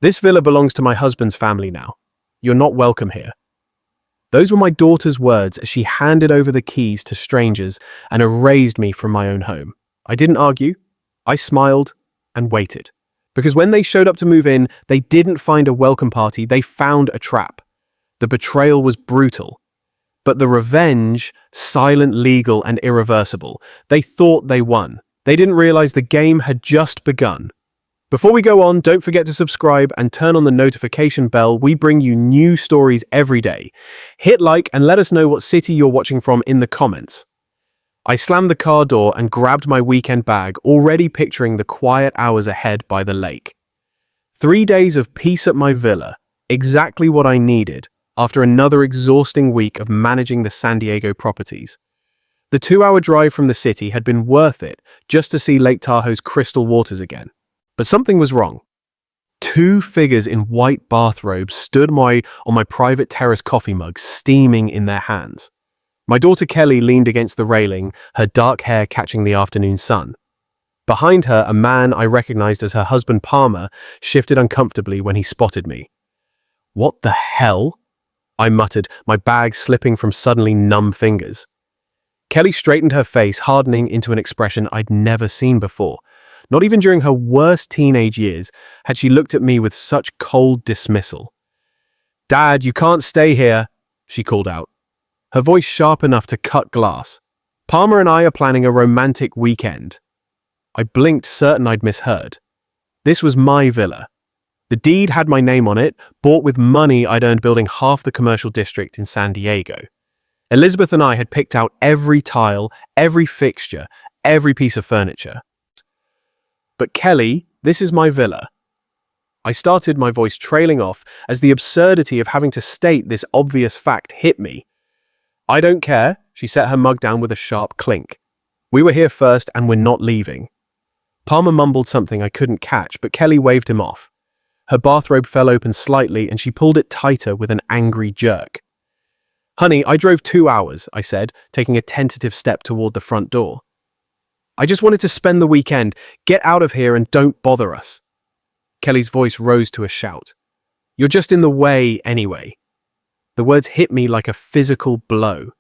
This villa belongs to my husband's family now. You're not welcome here." Those were my daughter's words as she handed over the keys to strangers and erased me from my own home. I didn't argue. I smiled and waited. Because when they showed up to move in, they didn't find a welcome party, they found a trap. The betrayal was brutal. But the revenge, silent, legal, and irreversible. They thought they won. They didn't realize the game had just begun. Before we go on, don't forget to subscribe and turn on the notification bell. We bring you new stories every day. Hit like and let us know what city you're watching from in the comments. I slammed the car door and grabbed my weekend bag, already picturing the quiet hours ahead by the lake. 3 days of peace at my villa, exactly what I needed after another exhausting week of managing the San Diego properties. The 2-hour drive from the city had been worth it just to see Lake Tahoe's crystal waters again. But something was wrong. 2 figures in white bathrobes stood on my private terrace coffee mug, steaming in their hands. My daughter Kelly leaned against the railing, her dark hair catching the afternoon sun. Behind her, a man I recognized as her husband Palmer shifted uncomfortably when he spotted me. "What the hell?" I muttered, my bag slipping from suddenly numb fingers. Kelly straightened her face, hardening into an expression I'd never seen before. Not even during her worst teenage years had she looked at me with such cold dismissal. "Dad, you can't stay here," she called out, her voice sharp enough to cut glass. "Palmer and I are planning a romantic weekend." I blinked, certain I'd misheard. This was my villa. The deed had my name on it, bought with money I'd earned building half the commercial district in San Diego. Elizabeth and I had picked out every tile, every fixture, every piece of furniture. "But Kelly, this is my villa." I started, my voice trailing off as the absurdity of having to state this obvious fact hit me. "I don't care," she set her mug down with a sharp clink. "We were here first and we're not leaving." Palmer mumbled something I couldn't catch, but Kelly waved him off. Her bathrobe fell open slightly and she pulled it tighter with an angry jerk. "Honey, I drove 2 hours," I said, taking a tentative step toward the front door. "I just wanted to spend the weekend. Get out of here and don't bother us." Kelly's voice rose to a shout. "You're just in the way anyway." The words hit me like a physical blow.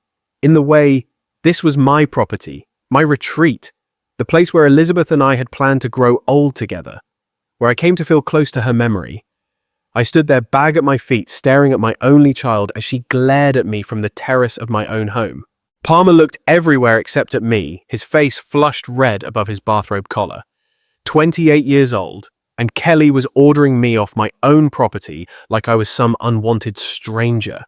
In the way, this was my property, my retreat, the place where Elizabeth and I had planned to grow old together, where I came to feel close to her memory. I stood there, bag at my feet, staring at my only child as she glared at me from the terrace of my own home. Palmer looked everywhere except at me, his face flushed red above his bathrobe collar. 28 years old, and Kelly was ordering me off my own property like I was some unwanted stranger.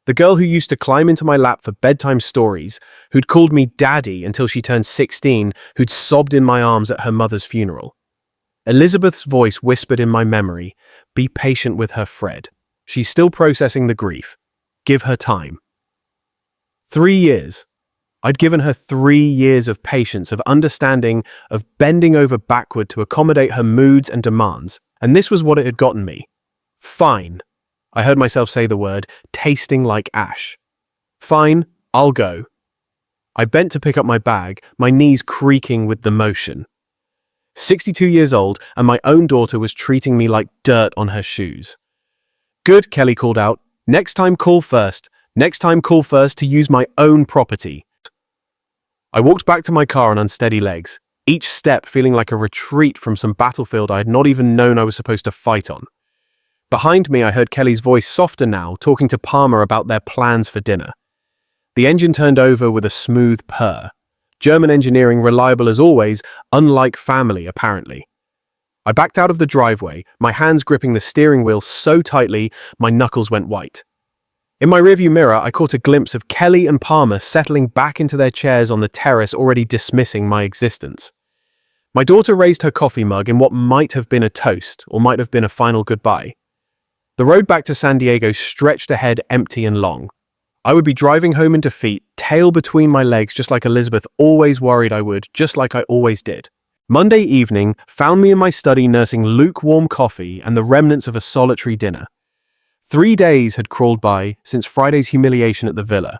The girl who used to climb into my lap for bedtime stories, who'd called me daddy until she turned 16, who'd sobbed in my arms at her mother's funeral. Elizabeth's voice whispered in my memory, "Be patient with her, Fred. She's still processing the grief. Give her time." 3 years. I'd given her 3 years of patience, of understanding, of bending over backward to accommodate her moods and demands, and this was what it had gotten me. "Fine." I heard myself say the word, tasting like ash. "Fine, I'll go." I bent to pick up my bag, my knees creaking with the motion. 62 years old, and my own daughter was treating me like dirt on her shoes. "Good," Kelly called out. "Next time call first. Next time call first to use my own property." I walked back to my car on unsteady legs, each step feeling like a retreat from some battlefield I had not even known I was supposed to fight on. Behind me, I heard Kelly's voice, softer now, talking to Palmer about their plans for dinner. The engine turned over with a smooth purr. German engineering, reliable as always, unlike family, apparently. I backed out of the driveway, my hands gripping the steering wheel so tightly my knuckles went white. In my rearview mirror, I caught a glimpse of Kelly and Palmer settling back into their chairs on the terrace, already dismissing my existence. My daughter raised her coffee mug in what might have been a toast, or might have been a final goodbye. The road back to San Diego stretched ahead, empty and long. I would be driving home in defeat, tail between my legs, just like Elizabeth always worried I would, just like I always did. Monday evening found me in my study nursing lukewarm coffee and the remnants of a solitary dinner. 3 days had crawled by since Friday's humiliation at the villa.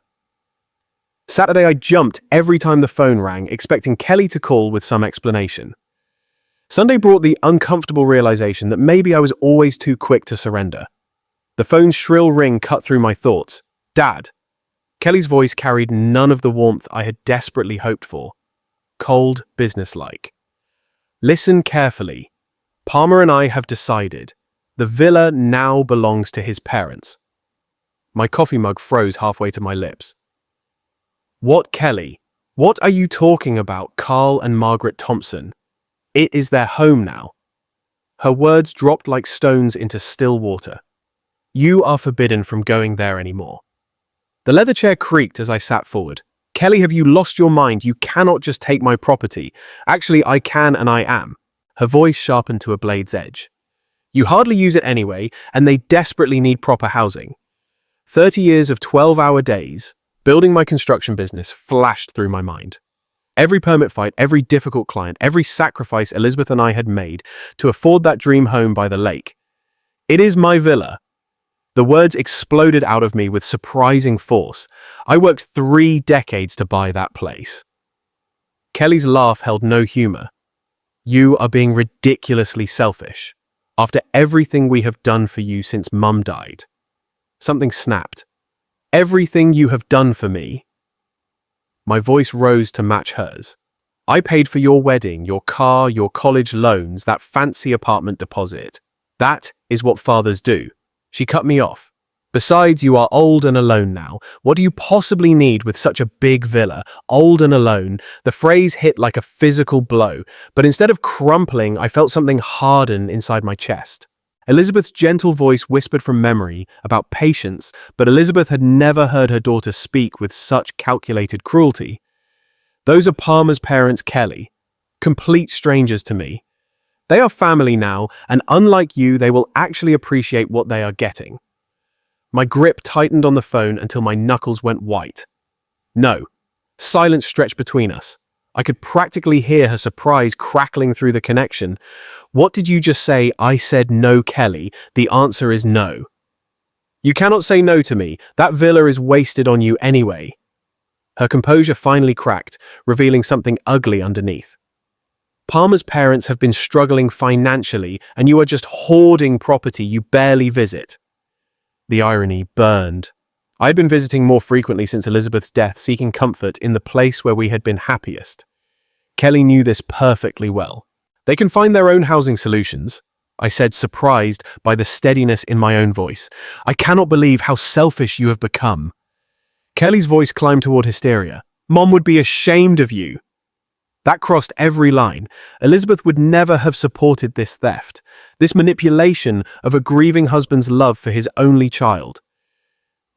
Saturday I jumped every time the phone rang, expecting Kelly to call with some explanation. Sunday brought the uncomfortable realization that maybe I was always too quick to surrender. The phone's shrill ring cut through my thoughts. Dad. Kelly's voice carried none of the warmth I had desperately hoped for. Cold, businesslike. Listen carefully. Palmer and I have decided. The villa now belongs to his parents. My coffee mug froze halfway to my lips. What, Kelly? What are you talking about, Carl and Margaret Thompson? It is their home now. Her words dropped like stones into still water. You are forbidden from going there anymore. The leather chair creaked as I sat forward. Kelly, have you lost your mind? You cannot just take my property. Actually, I can and I am. Her voice sharpened to a blade's edge. You hardly use it anyway, and they desperately need proper housing. 30 years of 12-hour days, building my construction business flashed through my mind. Every permit fight, every difficult client, every sacrifice Elizabeth and I had made to afford that dream home by the lake. It is my villa. The words exploded out of me with surprising force. I worked 3 decades to buy that place. Kelly's laugh held no humor. You are being ridiculously selfish. After everything we have done for you since Mum died. Something snapped. Everything you have done for me. My voice rose to match hers. I paid for your wedding, your car, your college loans, that fancy apartment deposit. That is what fathers do. She cut me off. Besides, you are old and alone now. What do you possibly need with such a big villa? Old and alone. The phrase hit like a physical blow, but instead of crumpling, I felt something harden inside my chest. Elizabeth's gentle voice whispered from memory about patience, but Elizabeth had never heard her daughter speak with such calculated cruelty. Those are Palmer's parents, Kelly. Complete strangers to me. They are family now, and unlike you, they will actually appreciate what they are getting. My grip tightened on the phone until my knuckles went white. No. Silence stretched between us. I could practically hear her surprise crackling through the connection. What did you just say? I said no, Kelly. The answer is no. You cannot say no to me. That villa is wasted on you anyway. Her composure finally cracked, revealing something ugly underneath. Palmer's parents have been struggling financially, and you are just hoarding property you barely visit. The irony burned. I had been visiting more frequently since Elizabeth's death, seeking comfort in the place where we had been happiest. Kelly knew this perfectly well. They can find their own housing solutions, I said, surprised by the steadiness in my own voice. I cannot believe how selfish you have become. Kelly's voice climbed toward hysteria. Mom would be ashamed of you. That crossed every line. Elizabeth would never have supported this theft, this manipulation of a grieving husband's love for his only child.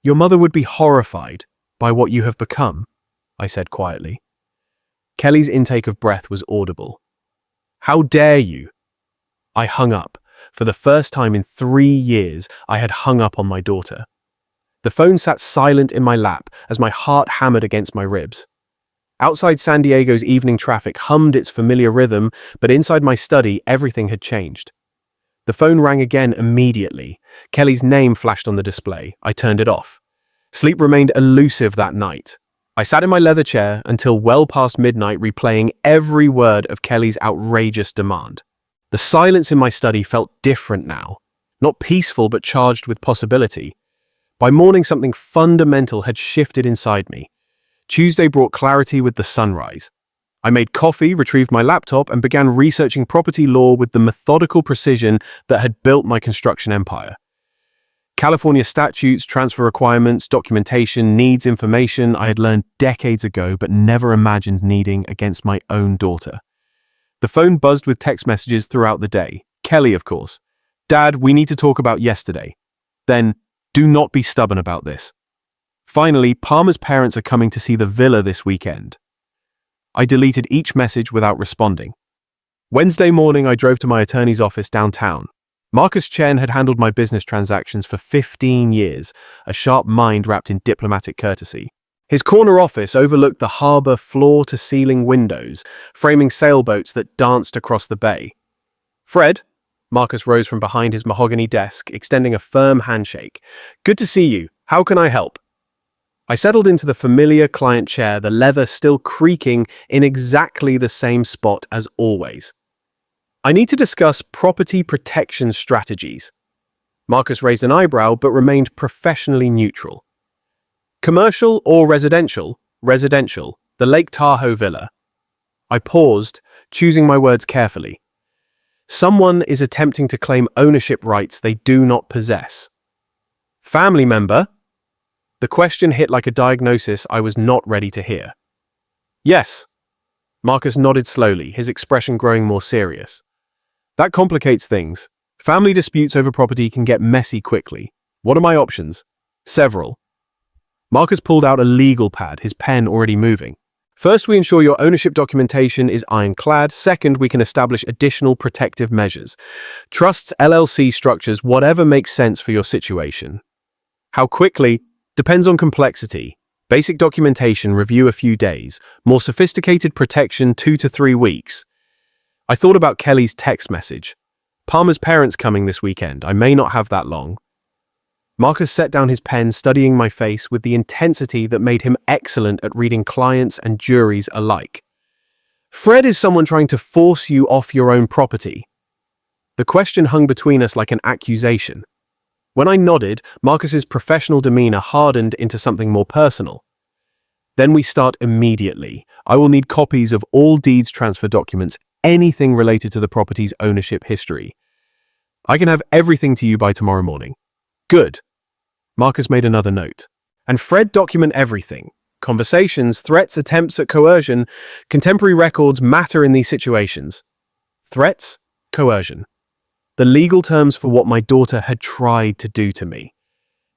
Your mother would be horrified by what you have become, I said quietly. Kelly's intake of breath was audible. How dare you? I hung up. For the first time in 3 years, I had hung up on my daughter. The phone sat silent in my lap as my heart hammered against my ribs. Outside San Diego's evening traffic hummed its familiar rhythm, but inside my study, everything had changed. The phone rang again immediately. Kelly's name flashed on the display. I turned it off. Sleep remained elusive that night. I sat in my leather chair until well past midnight, replaying every word of Kelly's outrageous demand. The silence in my study felt different now. Not peaceful, but charged with possibility. By morning, something fundamental had shifted inside me. Tuesday brought clarity with the sunrise. I made coffee, retrieved my laptop, and began researching property law with the methodical precision that had built my construction empire. California statutes, transfer requirements, documentation, needs information I had learned decades ago but never imagined needing against my own daughter. The phone buzzed with text messages throughout the day. Kelly, of course. Dad, we need to talk about yesterday. Then, do not be stubborn about this. Finally, Palmer's parents are coming to see the villa this weekend. I deleted each message without responding. Wednesday morning, I drove to my attorney's office downtown. Marcus Chen had handled my business transactions for 15 years, a sharp mind wrapped in diplomatic courtesy. His corner office overlooked the harbor floor-to-ceiling windows, framing sailboats that danced across the bay. Fred? Marcus rose from behind his mahogany desk, extending a firm handshake. Good to see you. How can I help? I settled into the familiar client chair, the leather still creaking in exactly the same spot as always. I need to discuss property protection strategies. Marcus raised an eyebrow but remained professionally neutral. Commercial or residential? Residential. The Lake Tahoe villa. I paused, choosing my words carefully. Someone is attempting to claim ownership rights they do not possess. Family member? The question hit like a diagnosis I was not ready to hear. Yes. Marcus nodded slowly, his expression growing more serious. That complicates things. Family disputes over property can get messy quickly. What are my options? Several. Marcus pulled out a legal pad, his pen already moving. First, we ensure your ownership documentation is ironclad. Second, we can establish additional protective measures. Trusts, LLC structures, whatever makes sense for your situation. How quickly? Depends on complexity. Basic documentation, review a few days. More sophisticated protection, 2 to 3 weeks. I thought about Kelly's text message. Palmer's parents coming this weekend. I may not have that long. Marcus set down his pen, studying my face with the intensity that made him excellent at reading clients and juries alike. Fred is someone trying to force you off your own property. The question hung between us like an accusation. When I nodded, Marcus's professional demeanor hardened into something more personal. Then we start immediately. I will need copies of all deeds transfer documents, anything related to the property's ownership history. I can have everything to you by tomorrow morning. Good. Marcus made another note. And Fred, document everything. Conversations, threats, attempts at coercion. Contemporary records matter in these situations. Threats, coercion. The legal terms for what my daughter had tried to do to me.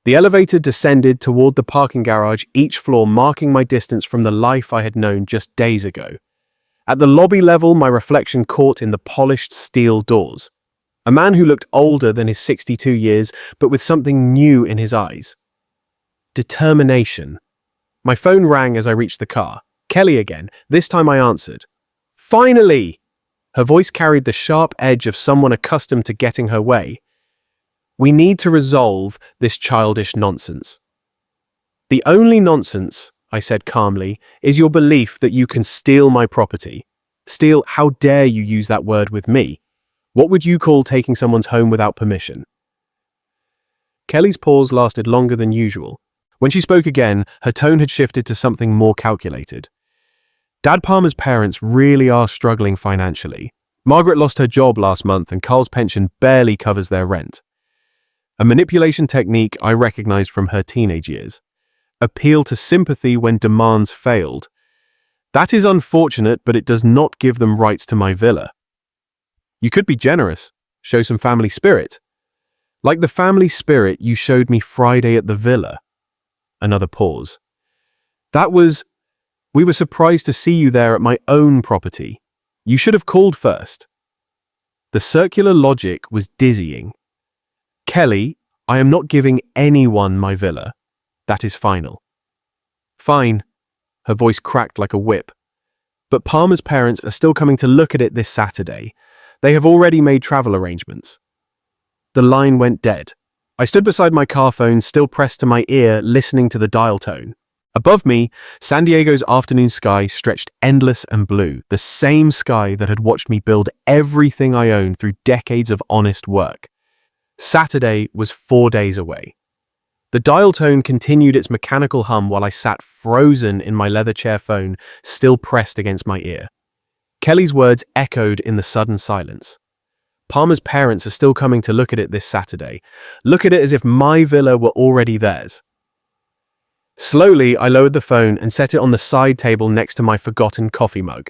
The elevator descended toward the parking garage, each floor marking my distance from the life I had known just days ago. At the lobby level, my reflection caught in the polished steel doors. A man who looked older than his 62 years, but with something new in his eyes. Determination. My phone rang as I reached the car. Kelly again. This time I answered. Finally! Her voice carried the sharp edge of someone accustomed to getting her way. We need to resolve this childish nonsense. The only nonsense, I said calmly, is your belief that you can steal my property. Steal, how dare you use that word with me? What would you call taking someone's home without permission? Kelly's pause lasted longer than usual. When she spoke again, her tone had shifted to something more calculated. Dad Palmer's parents really are struggling financially. Margaret lost her job last month and Carl's pension barely covers their rent. A manipulation technique I recognized from her teenage years. Appeal to sympathy when demands failed. That is unfortunate, but it does not give them rights to my villa. You could be generous, show some family spirit. Like the family spirit you showed me Friday at the villa. Another pause. We were surprised to see you there at my own property. You should have called first. The circular logic was dizzying. Kelly, I am not giving anyone my villa. That is final. Fine. Her voice cracked like a whip. But Palmer's parents are still coming to look at it this Saturday. They have already made travel arrangements. The line went dead. I stood beside my car phone, still pressed to my ear, listening to the dial tone. Above me, San Diego's afternoon sky stretched endless and blue, the same sky that had watched me build everything I own through decades of honest work. Saturday was 4 days away. The dial tone continued its mechanical hum while I sat frozen in my leather chair phone, still pressed against my ear. Kelly's words echoed in the sudden silence. Palmer's parents are still coming to look at it this Saturday. Look at it as if my villa were already theirs. Slowly, I lowered the phone and set it on the side table next to my forgotten coffee mug.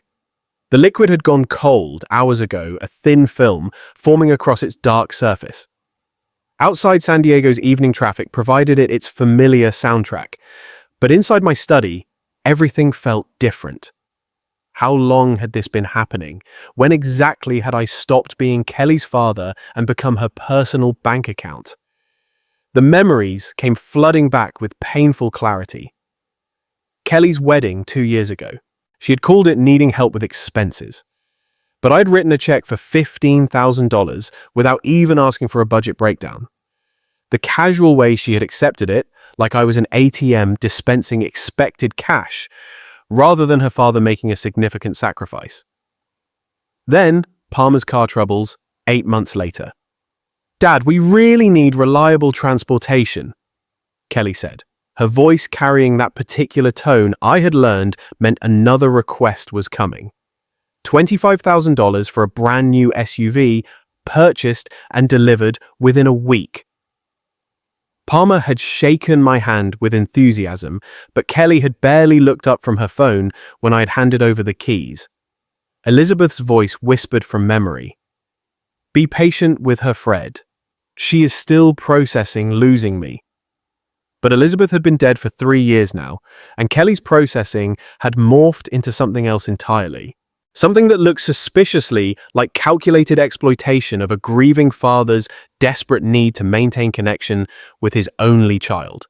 The liquid had gone cold hours ago, a thin film forming across its dark surface. Outside San Diego's evening traffic provided it its familiar soundtrack, but inside my study, everything felt different. How long had this been happening? When exactly had I stopped being Kelly's father and become her personal bank account? The memories came flooding back with painful clarity. Kelly's wedding 2 years ago. She had called it needing help with expenses. But I'd written a check for $15,000 without even asking for a budget breakdown. The casual way she had accepted it, like I was an ATM dispensing expected cash, rather than her father making a significant sacrifice. Then, Palmer's car troubles, 8 months later. "Dad, we really need reliable transportation," Kelly said. Her voice carrying that particular tone I had learned meant another request was coming. $25,000 for a brand new SUV, purchased and delivered within a week. Palmer had shaken my hand with enthusiasm, but Kelly had barely looked up from her phone when I had handed over the keys. Elizabeth's voice whispered from memory. "Be patient with her, Fred. She is still processing losing me." But Elizabeth had been dead for 3 years now, and Kelly's processing had morphed into something else entirely. Something that looked suspiciously like calculated exploitation of a grieving father's desperate need to maintain connection with his only child.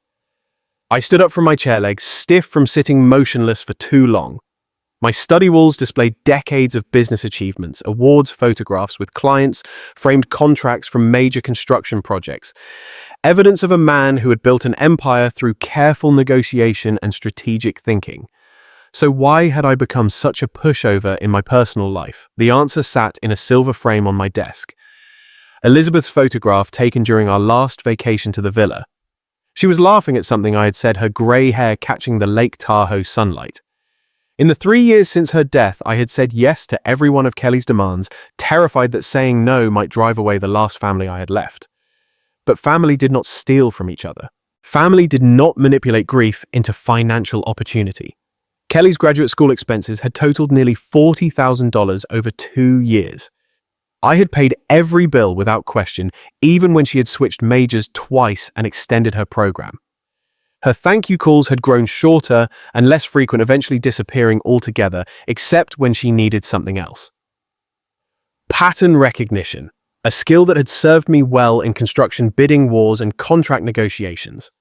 I stood up from my chair legs, stiff from sitting motionless for too long. My study walls displayed decades of business achievements, awards, photographs with clients, framed contracts from major construction projects, evidence of a man who had built an empire through careful negotiation and strategic thinking. So why had I become such a pushover in my personal life? The answer sat in a silver frame on my desk. Elizabeth's photograph taken during our last vacation to the villa. She was laughing at something I had said, her grey hair catching the Lake Tahoe sunlight. In the 3 years since her death, I had said yes to every one of Kelly's demands, terrified that saying no might drive away the last family I had left. But family did not steal from each other. Family did not manipulate grief into financial opportunity. Kelly's graduate school expenses had totaled nearly $40,000 over 2 years. I had paid every bill without question, even when she had switched majors twice and extended her program. Her thank you calls had grown shorter and less frequent, eventually disappearing altogether, except when she needed something else. Pattern recognition, a skill that had served me well in construction bidding wars and contract negotiations.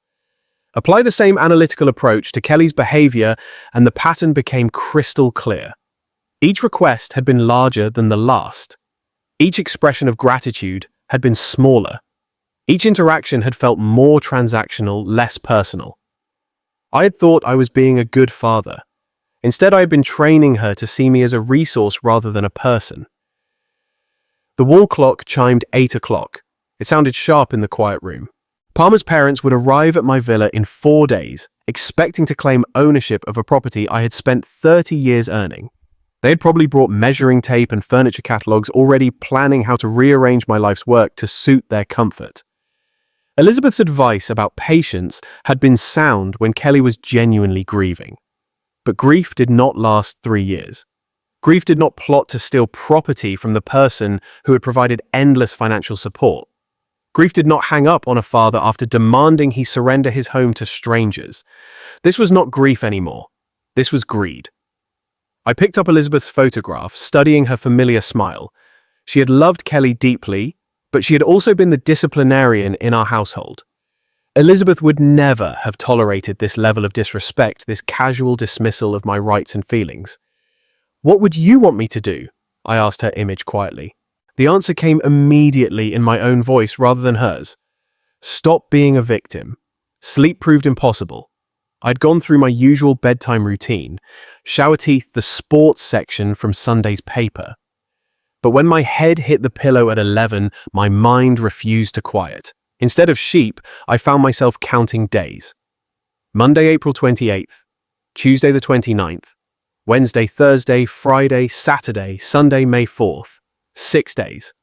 Apply the same analytical approach to Kelly's behavior and the pattern became crystal clear. Each request had been larger than the last. Each expression of gratitude had been smaller. Each interaction had felt more transactional, less personal. I had thought I was being a good father. Instead, I had been training her to see me as a resource rather than a person. The wall clock chimed 8 o'clock. It sounded sharp in the quiet room. Palmer's parents would arrive at my villa in 4 days, expecting to claim ownership of a property I had spent 30 years earning. They had probably brought measuring tape and furniture catalogs, already planning how to rearrange my life's work to suit their comfort. Elizabeth's advice about patience had been sound when Kelly was genuinely grieving. But grief did not last 3 years. Grief did not plot to steal property from the person who had provided endless financial support. Grief did not hang up on a father after demanding he surrender his home to strangers. This was not grief anymore. This was greed. I picked up Elizabeth's photograph, studying her familiar smile. She had loved Kelly deeply, but she had also been the disciplinarian in our household. Elizabeth would never have tolerated this level of disrespect, this casual dismissal of my rights and feelings. "What would you want me to do?" I asked her image quietly. The answer came immediately in my own voice rather than hers. "Stop being a victim." Sleep proved impossible. I'd gone through my usual bedtime routine, shower teeth, the sports section from Sunday's paper. But when my head hit the pillow at 11, my mind refused to quiet. Instead of sheep, I found myself counting days. Monday, April 28th, Tuesday the 29th, Wednesday, Thursday, Friday, Saturday, Sunday, May 4th. 6 days.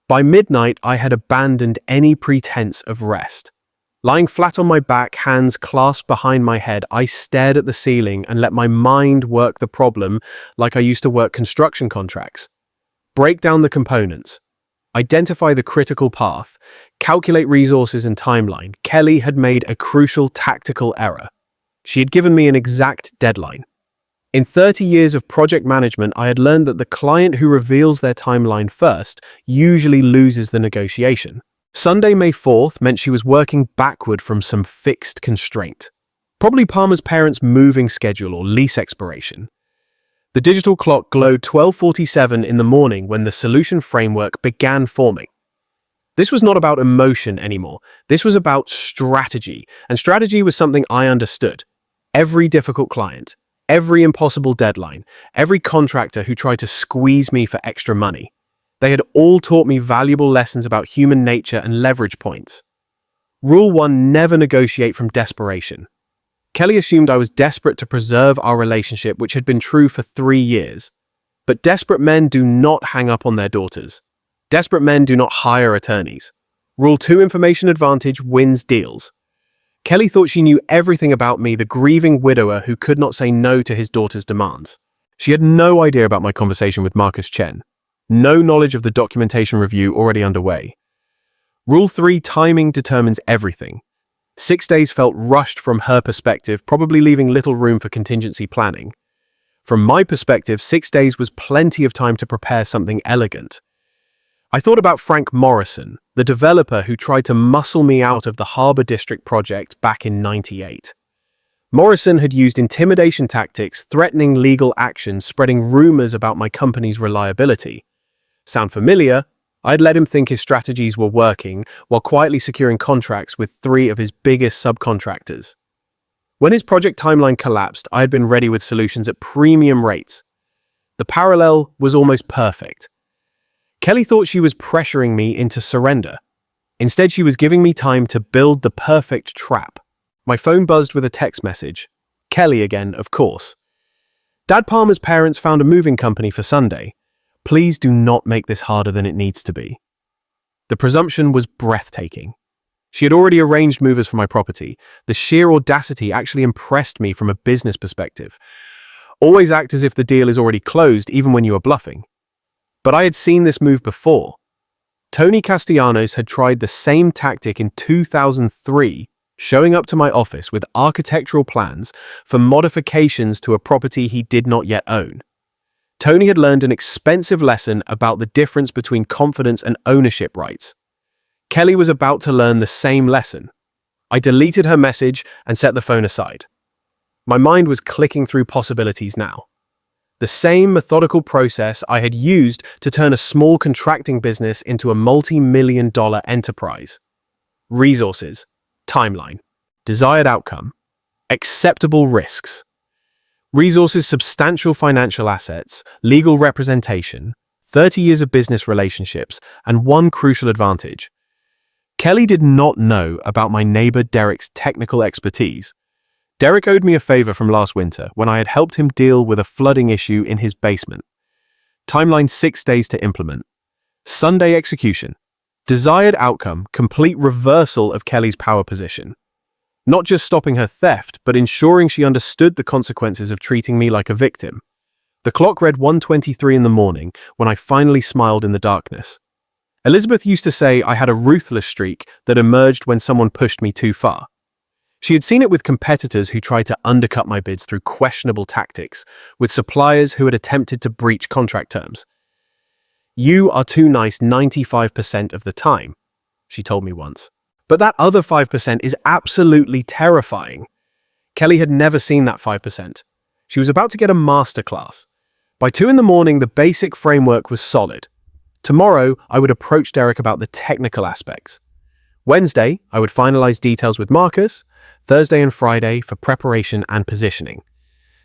By midnight, I had abandoned any pretense of rest. Lying flat on my back, hands clasped behind my head, I stared at the ceiling and let my mind work the problem like I used to work construction contracts. Break down the components. Identify the critical path. Calculate resources and timeline. Kelly had made a crucial tactical error. She had given me an exact deadline. In 30 years of project management, I had learned that the client who reveals their timeline first usually loses the negotiation. Sunday, May 4th meant she was working backward from some fixed constraint. Probably Palmer's parents' moving schedule or lease expiration. The digital clock glowed 12:47 in the morning when the solution framework began forming. This was not about emotion anymore. This was about strategy, and strategy was something I understood. Every difficult client, Every impossible deadline, every contractor who tried to squeeze me for extra money. They had all taught me valuable lessons about human nature and leverage points. Rule 1: never negotiate from desperation. Kelly assumed I was desperate to preserve our relationship, which had been true for 3 years. But desperate men do not hang up on their daughters. Desperate men do not hire attorneys. Rule 2: information advantage wins deals. Kelly thought she knew everything about me, the grieving widower who could not say no to his daughter's demands. She had no idea about my conversation with Marcus Chen. No knowledge of the documentation review already underway. Rule 3: timing determines everything. 6 days felt rushed from her perspective, probably leaving little room for contingency planning. From my perspective, 6 days was plenty of time to prepare something elegant. I thought about Frank Morrison, the developer who tried to muscle me out of the Harbor District project back in '98. Morrison had used intimidation tactics, threatening legal action, spreading rumors about my company's reliability. Sound familiar? I'd let him think his strategies were working while quietly securing contracts with 3 of his biggest subcontractors. When his project timeline collapsed, I had been ready with solutions at premium rates. The parallel was almost perfect. Kelly thought she was pressuring me into surrender. Instead, she was giving me time to build the perfect trap. My phone buzzed with a text message. Kelly again, of course. Dad Palmer's parents found a moving company for Sunday. Please do not make this harder than it needs to be. The presumption was breathtaking. She had already arranged movers for my property. The sheer audacity actually impressed me from a business perspective. Always act as if the deal is already closed, even when you are bluffing. But I had seen this move before. Tony Castellanos had tried the same tactic in 2003, showing up to my office with architectural plans for modifications to a property he did not yet own. Tony had learned an expensive lesson about the difference between confidence and ownership rights. Kelly was about to learn the same lesson. I deleted her message and set the phone aside. My mind was clicking through possibilities now. The same methodical process I had used to turn a small contracting business into a multi-million-dollar enterprise. Resources, timeline, desired outcome, acceptable risks. Resources: substantial financial assets, legal representation, 30 years of business relationships, and one crucial advantage. Kelly did not know about my neighbor Derek's technical expertise. Derek owed me a favor from last winter when I had helped him deal with a flooding issue in his basement. Timeline: 6 days to implement. Sunday execution. Desired outcome: complete reversal of Kelly's power position. Not just stopping her theft, but ensuring she understood the consequences of treating me like a victim. The clock read 1:23 in the morning when I finally smiled in the darkness. Elizabeth used to say I had a ruthless streak that emerged when someone pushed me too far. She had seen it with competitors who tried to undercut my bids through questionable tactics, with suppliers who had attempted to breach contract terms. "You are too nice 95% of the time," she told me once. "But that other 5% is absolutely terrifying." Kelly had never seen that 5%. She was about to get a masterclass. By 2 in the morning, the basic framework was solid. Tomorrow, I would approach Derek about the technical aspects. Wednesday, I would finalize details with Marcus. Thursday and Friday for preparation and positioning.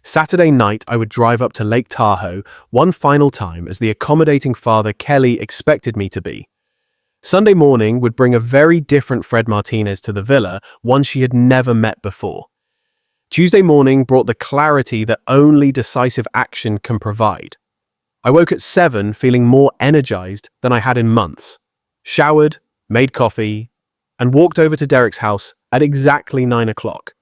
Saturday night, I would drive up to Lake Tahoe one final time as the accommodating father Kelly expected me to be. Sunday morning would bring a very different Fred Martinez to the villa, one she had never met before. Tuesday morning brought the clarity that only decisive action can provide. I woke at 7 feeling more energized than I had in months. Showered, made coffee, and walked over to Derek's house at exactly 9 o'clock.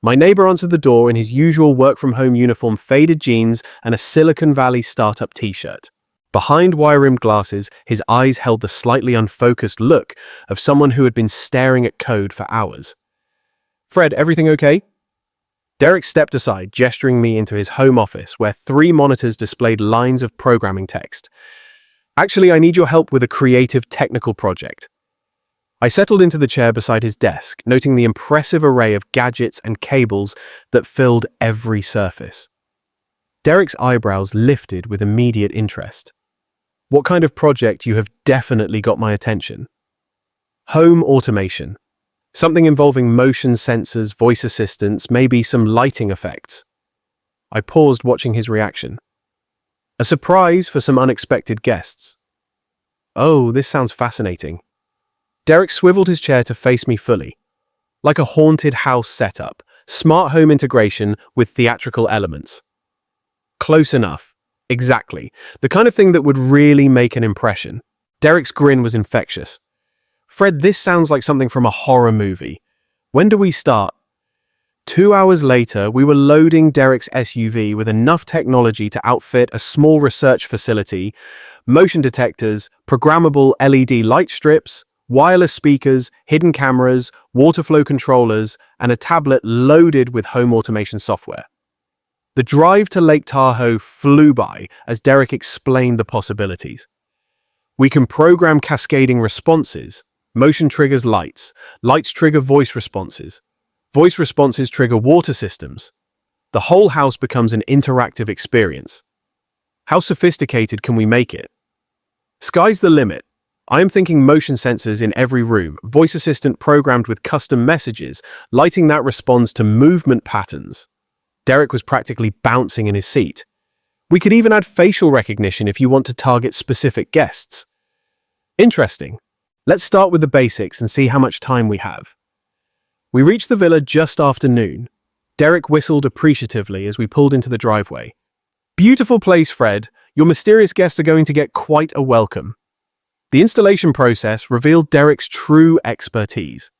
My neighbor answered the door in his usual work-from-home uniform, faded jeans, and a Silicon Valley startup t-shirt. Behind wire-rimmed glasses, his eyes held the slightly unfocused look of someone who had been staring at code for hours. "Fred, everything okay?" Derek stepped aside, gesturing me into his home office, where 3 monitors displayed lines of programming text. "Actually, I need your help with a creative technical project." I settled into the chair beside his desk, noting the impressive array of gadgets and cables that filled every surface. Derek's eyebrows lifted with immediate interest. "What kind of project? You have definitely got my attention." "Home automation. Something involving motion sensors, voice assistants, maybe some lighting effects." I paused, watching his reaction. A surprise for some unexpected guests. Oh, this sounds fascinating. Derek swiveled his chair to face me fully. Like a haunted house setup, smart home integration with theatrical elements. Close enough. Exactly. The kind of thing that would really make an impression. Derek's grin was infectious. Fred, this sounds like something from a horror movie. When do we start? 2 hours later, we were loading Derek's SUV with enough technology to outfit a small research facility, motion detectors, programmable LED light strips, wireless speakers, hidden cameras, water flow controllers, and a tablet loaded with home automation software. The drive to Lake Tahoe flew by as Derek explained the possibilities. We can program cascading responses. Motion triggers lights. Lights trigger voice responses. Voice responses trigger water systems. The whole house becomes an interactive experience. How sophisticated can we make it? Sky's the limit. I am thinking motion sensors in every room, voice assistant programmed with custom messages, lighting that responds to movement patterns. Derek was practically bouncing in his seat. We could even add facial recognition if you want to target specific guests. Interesting. Let's start with the basics and see how much time we have. We reached the villa just after noon. Derek whistled appreciatively as we pulled into the driveway. Beautiful place, Fred. Your mysterious guests are going to get quite a welcome. The installation process revealed Derek's true expertise.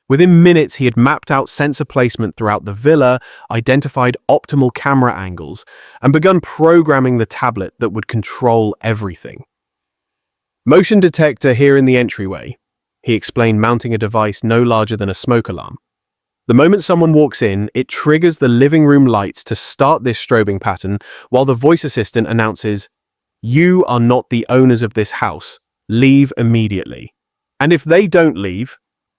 Within minutes, he had mapped out sensor placement throughout the villa, identified optimal camera angles, and begun programming the tablet that would control everything. Motion detector here in the entryway, he explained, mounting a device no larger than a smoke alarm. The moment someone walks in, it triggers the living room lights to start this strobing pattern, while the voice assistant announces, "You are not the owners of this house. Leave immediately." And if they don't leave,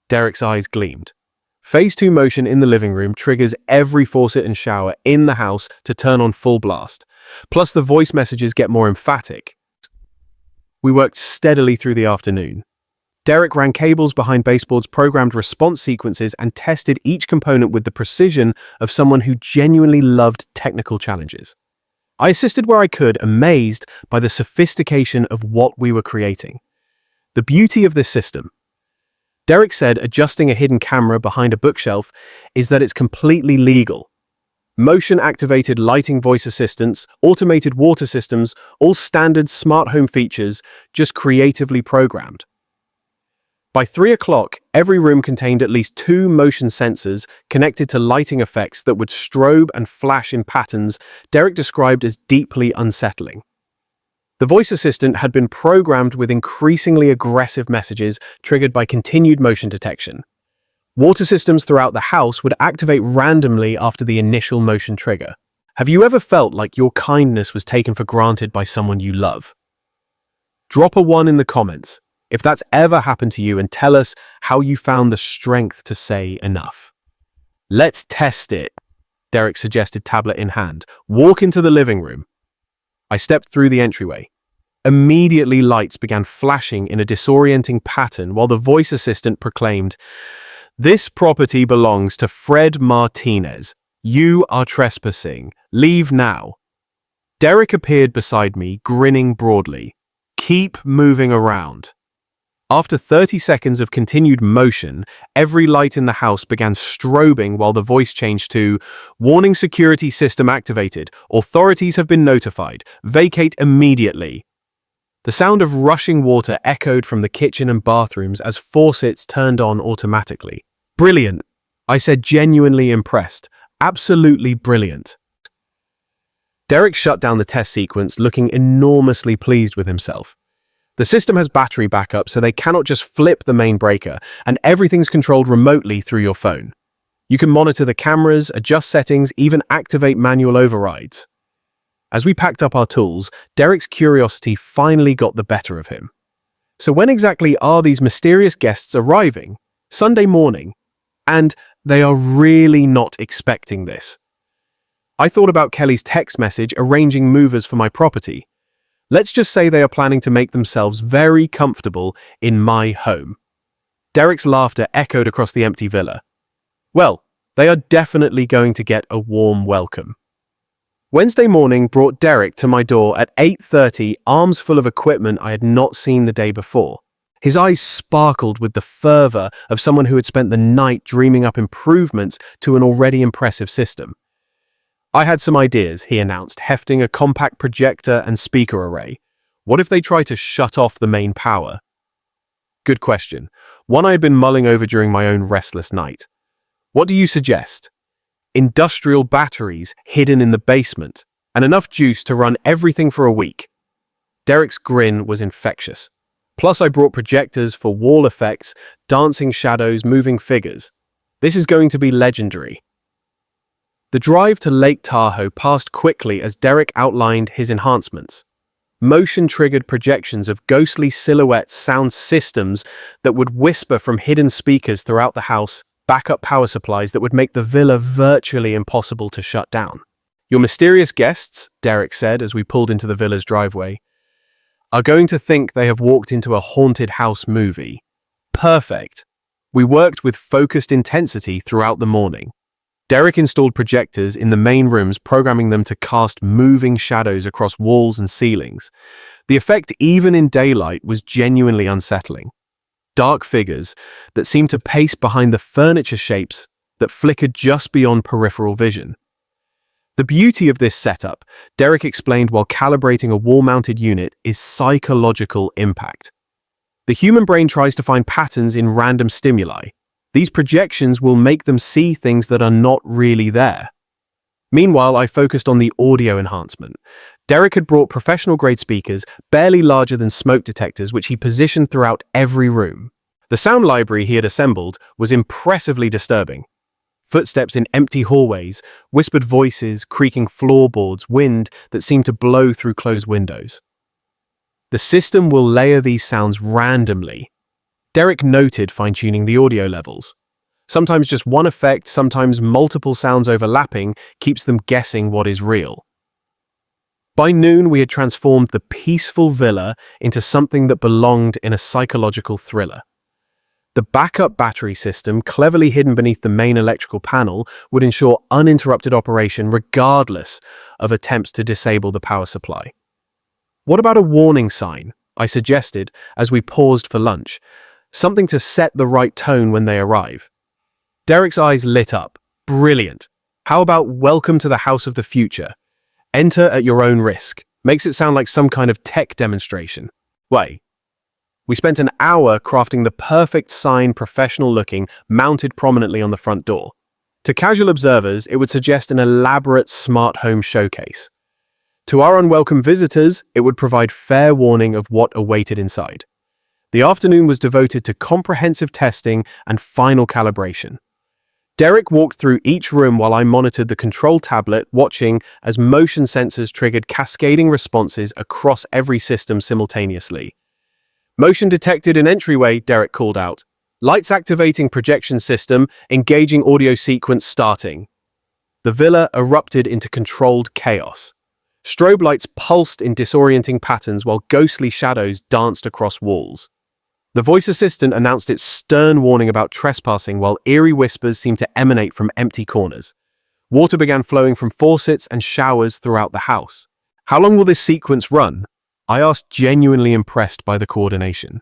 Derek's eyes gleamed. Phase 2 motion in the living room triggers every faucet and shower in the house to turn on full blast. Plus the voice messages get more emphatic. We worked steadily through the afternoon. Derek ran cables behind baseboards, programmed response sequences, and tested each component with the precision of someone who genuinely loved technical challenges. I assisted where I could, amazed by the sophistication of what we were creating. The beauty of this system. Derek said adjusting a hidden camera behind a bookshelf is that it's completely legal. Motion-activated lighting, voice assistants, automated water systems, all standard smart home features, just creatively programmed. By 3 o'clock, every room contained at least 2 motion sensors connected to lighting effects that would strobe and flash in patterns Derek described as deeply unsettling. The voice assistant had been programmed with increasingly aggressive messages triggered by continued motion detection. Water systems throughout the house would activate randomly after the initial motion trigger. Have you ever felt like your kindness was taken for granted by someone you love? Drop a 1 in the comments if that's ever happened to you, and tell us how you found the strength to say enough. Let's test it, Derek suggested, tablet in hand. Walk into the living room. I stepped through the entryway. Immediately, lights began flashing in a disorienting pattern while the voice assistant proclaimed, "This property belongs to Fred Martinez. You are trespassing. Leave now." Derek appeared beside me, grinning broadly. "Keep moving around." After 30 seconds of continued motion, every light in the house began strobing while the voice changed to, "Warning, security system activated. Authorities have been notified. Vacate immediately." The sound of rushing water echoed from the kitchen and bathrooms as faucets turned on automatically. "Brilliant," I said, genuinely impressed. "Absolutely brilliant." Derek shut down the test sequence, looking enormously pleased with himself. The system has battery backup, so they cannot just flip the main breaker, and everything's controlled remotely through your phone. You can monitor the cameras, adjust settings, even activate manual overrides. As we packed up our tools, Derek's curiosity finally got the better of him. So when exactly are these mysterious guests arriving? Sunday morning. And they are really not expecting this. I thought about Kelly's text message arranging movers for my property. Let's just say they are planning to make themselves very comfortable in my home. Derek's laughter echoed across the empty villa. Well, they are definitely going to get a warm welcome. Wednesday morning brought Derek to my door at 8:30, arms full of equipment I had not seen the day before. His eyes sparkled with the fervor of someone who had spent the night dreaming up improvements to an already impressive system. "I had some ideas," he announced, hefting a compact projector and speaker array. "What if they try to shut off the main power?" Good question. One I had been mulling over during my own restless night. "What do you suggest?" "Industrial batteries hidden in the basement, and enough juice to run everything for a week." Derek's grin was infectious. "Plus I brought projectors for wall effects, dancing shadows, moving figures. This is going to be legendary." The drive to Lake Tahoe passed quickly as Derek outlined his enhancements. Motion-triggered projections of ghostly silhouette sound systems that would whisper from hidden speakers throughout the house, backup power supplies that would make the villa virtually impossible to shut down. "Your mysterious guests," Derek said as we pulled into the villa's driveway, "are going to think they have walked into a haunted house movie." Perfect. We worked with focused intensity throughout the morning. Derek installed projectors in the main rooms, programming them to cast moving shadows across walls and ceilings. The effect, even in daylight, was genuinely unsettling. Dark figures that seemed to pace behind the furniture shapes that flickered just beyond peripheral vision. The beauty of this setup, Derek explained while calibrating a wall-mounted unit, is psychological impact. The human brain tries to find patterns in random stimuli. These projections will make them see things that are not really there. Meanwhile, I focused on the audio enhancement. Derek had brought professional-grade speakers, barely larger than smoke detectors, which he positioned throughout every room. The sound library he had assembled was impressively disturbing. Footsteps in empty hallways, whispered voices, creaking floorboards, wind that seemed to blow through closed windows. The system will layer these sounds randomly. Derek noted fine-tuning the audio levels. Sometimes just one effect, sometimes multiple sounds overlapping, keeps them guessing what is real. By noon, we had transformed the peaceful villa into something that belonged in a psychological thriller. The backup battery system, cleverly hidden beneath the main electrical panel, would ensure uninterrupted operation regardless of attempts to disable the power supply. "What about a warning sign?" I suggested as we paused for lunch. "Something to set the right tone when they arrive." Derek's eyes lit up. "Brilliant. How about welcome to the house of the future? Enter at your own risk." Makes it sound like some kind of tech demonstration. Wait. We spent an hour crafting the perfect sign, professional-looking, mounted prominently on the front door. To casual observers, it would suggest an elaborate smart home showcase. To our unwelcome visitors, it would provide fair warning of what awaited inside. The afternoon was devoted to comprehensive testing and final calibration. Derek walked through each room while I monitored the control tablet, watching as motion sensors triggered cascading responses across every system simultaneously. "Motion detected in entryway," Derek called out. "Lights activating projection system, engaging audio sequence starting." The villa erupted into controlled chaos. Strobe lights pulsed in disorienting patterns while ghostly shadows danced across walls. The voice assistant announced its stern warning about trespassing while eerie whispers seemed to emanate from empty corners. Water began flowing from faucets and showers throughout the house. "How long will this sequence run?" I asked, genuinely impressed by the coordination.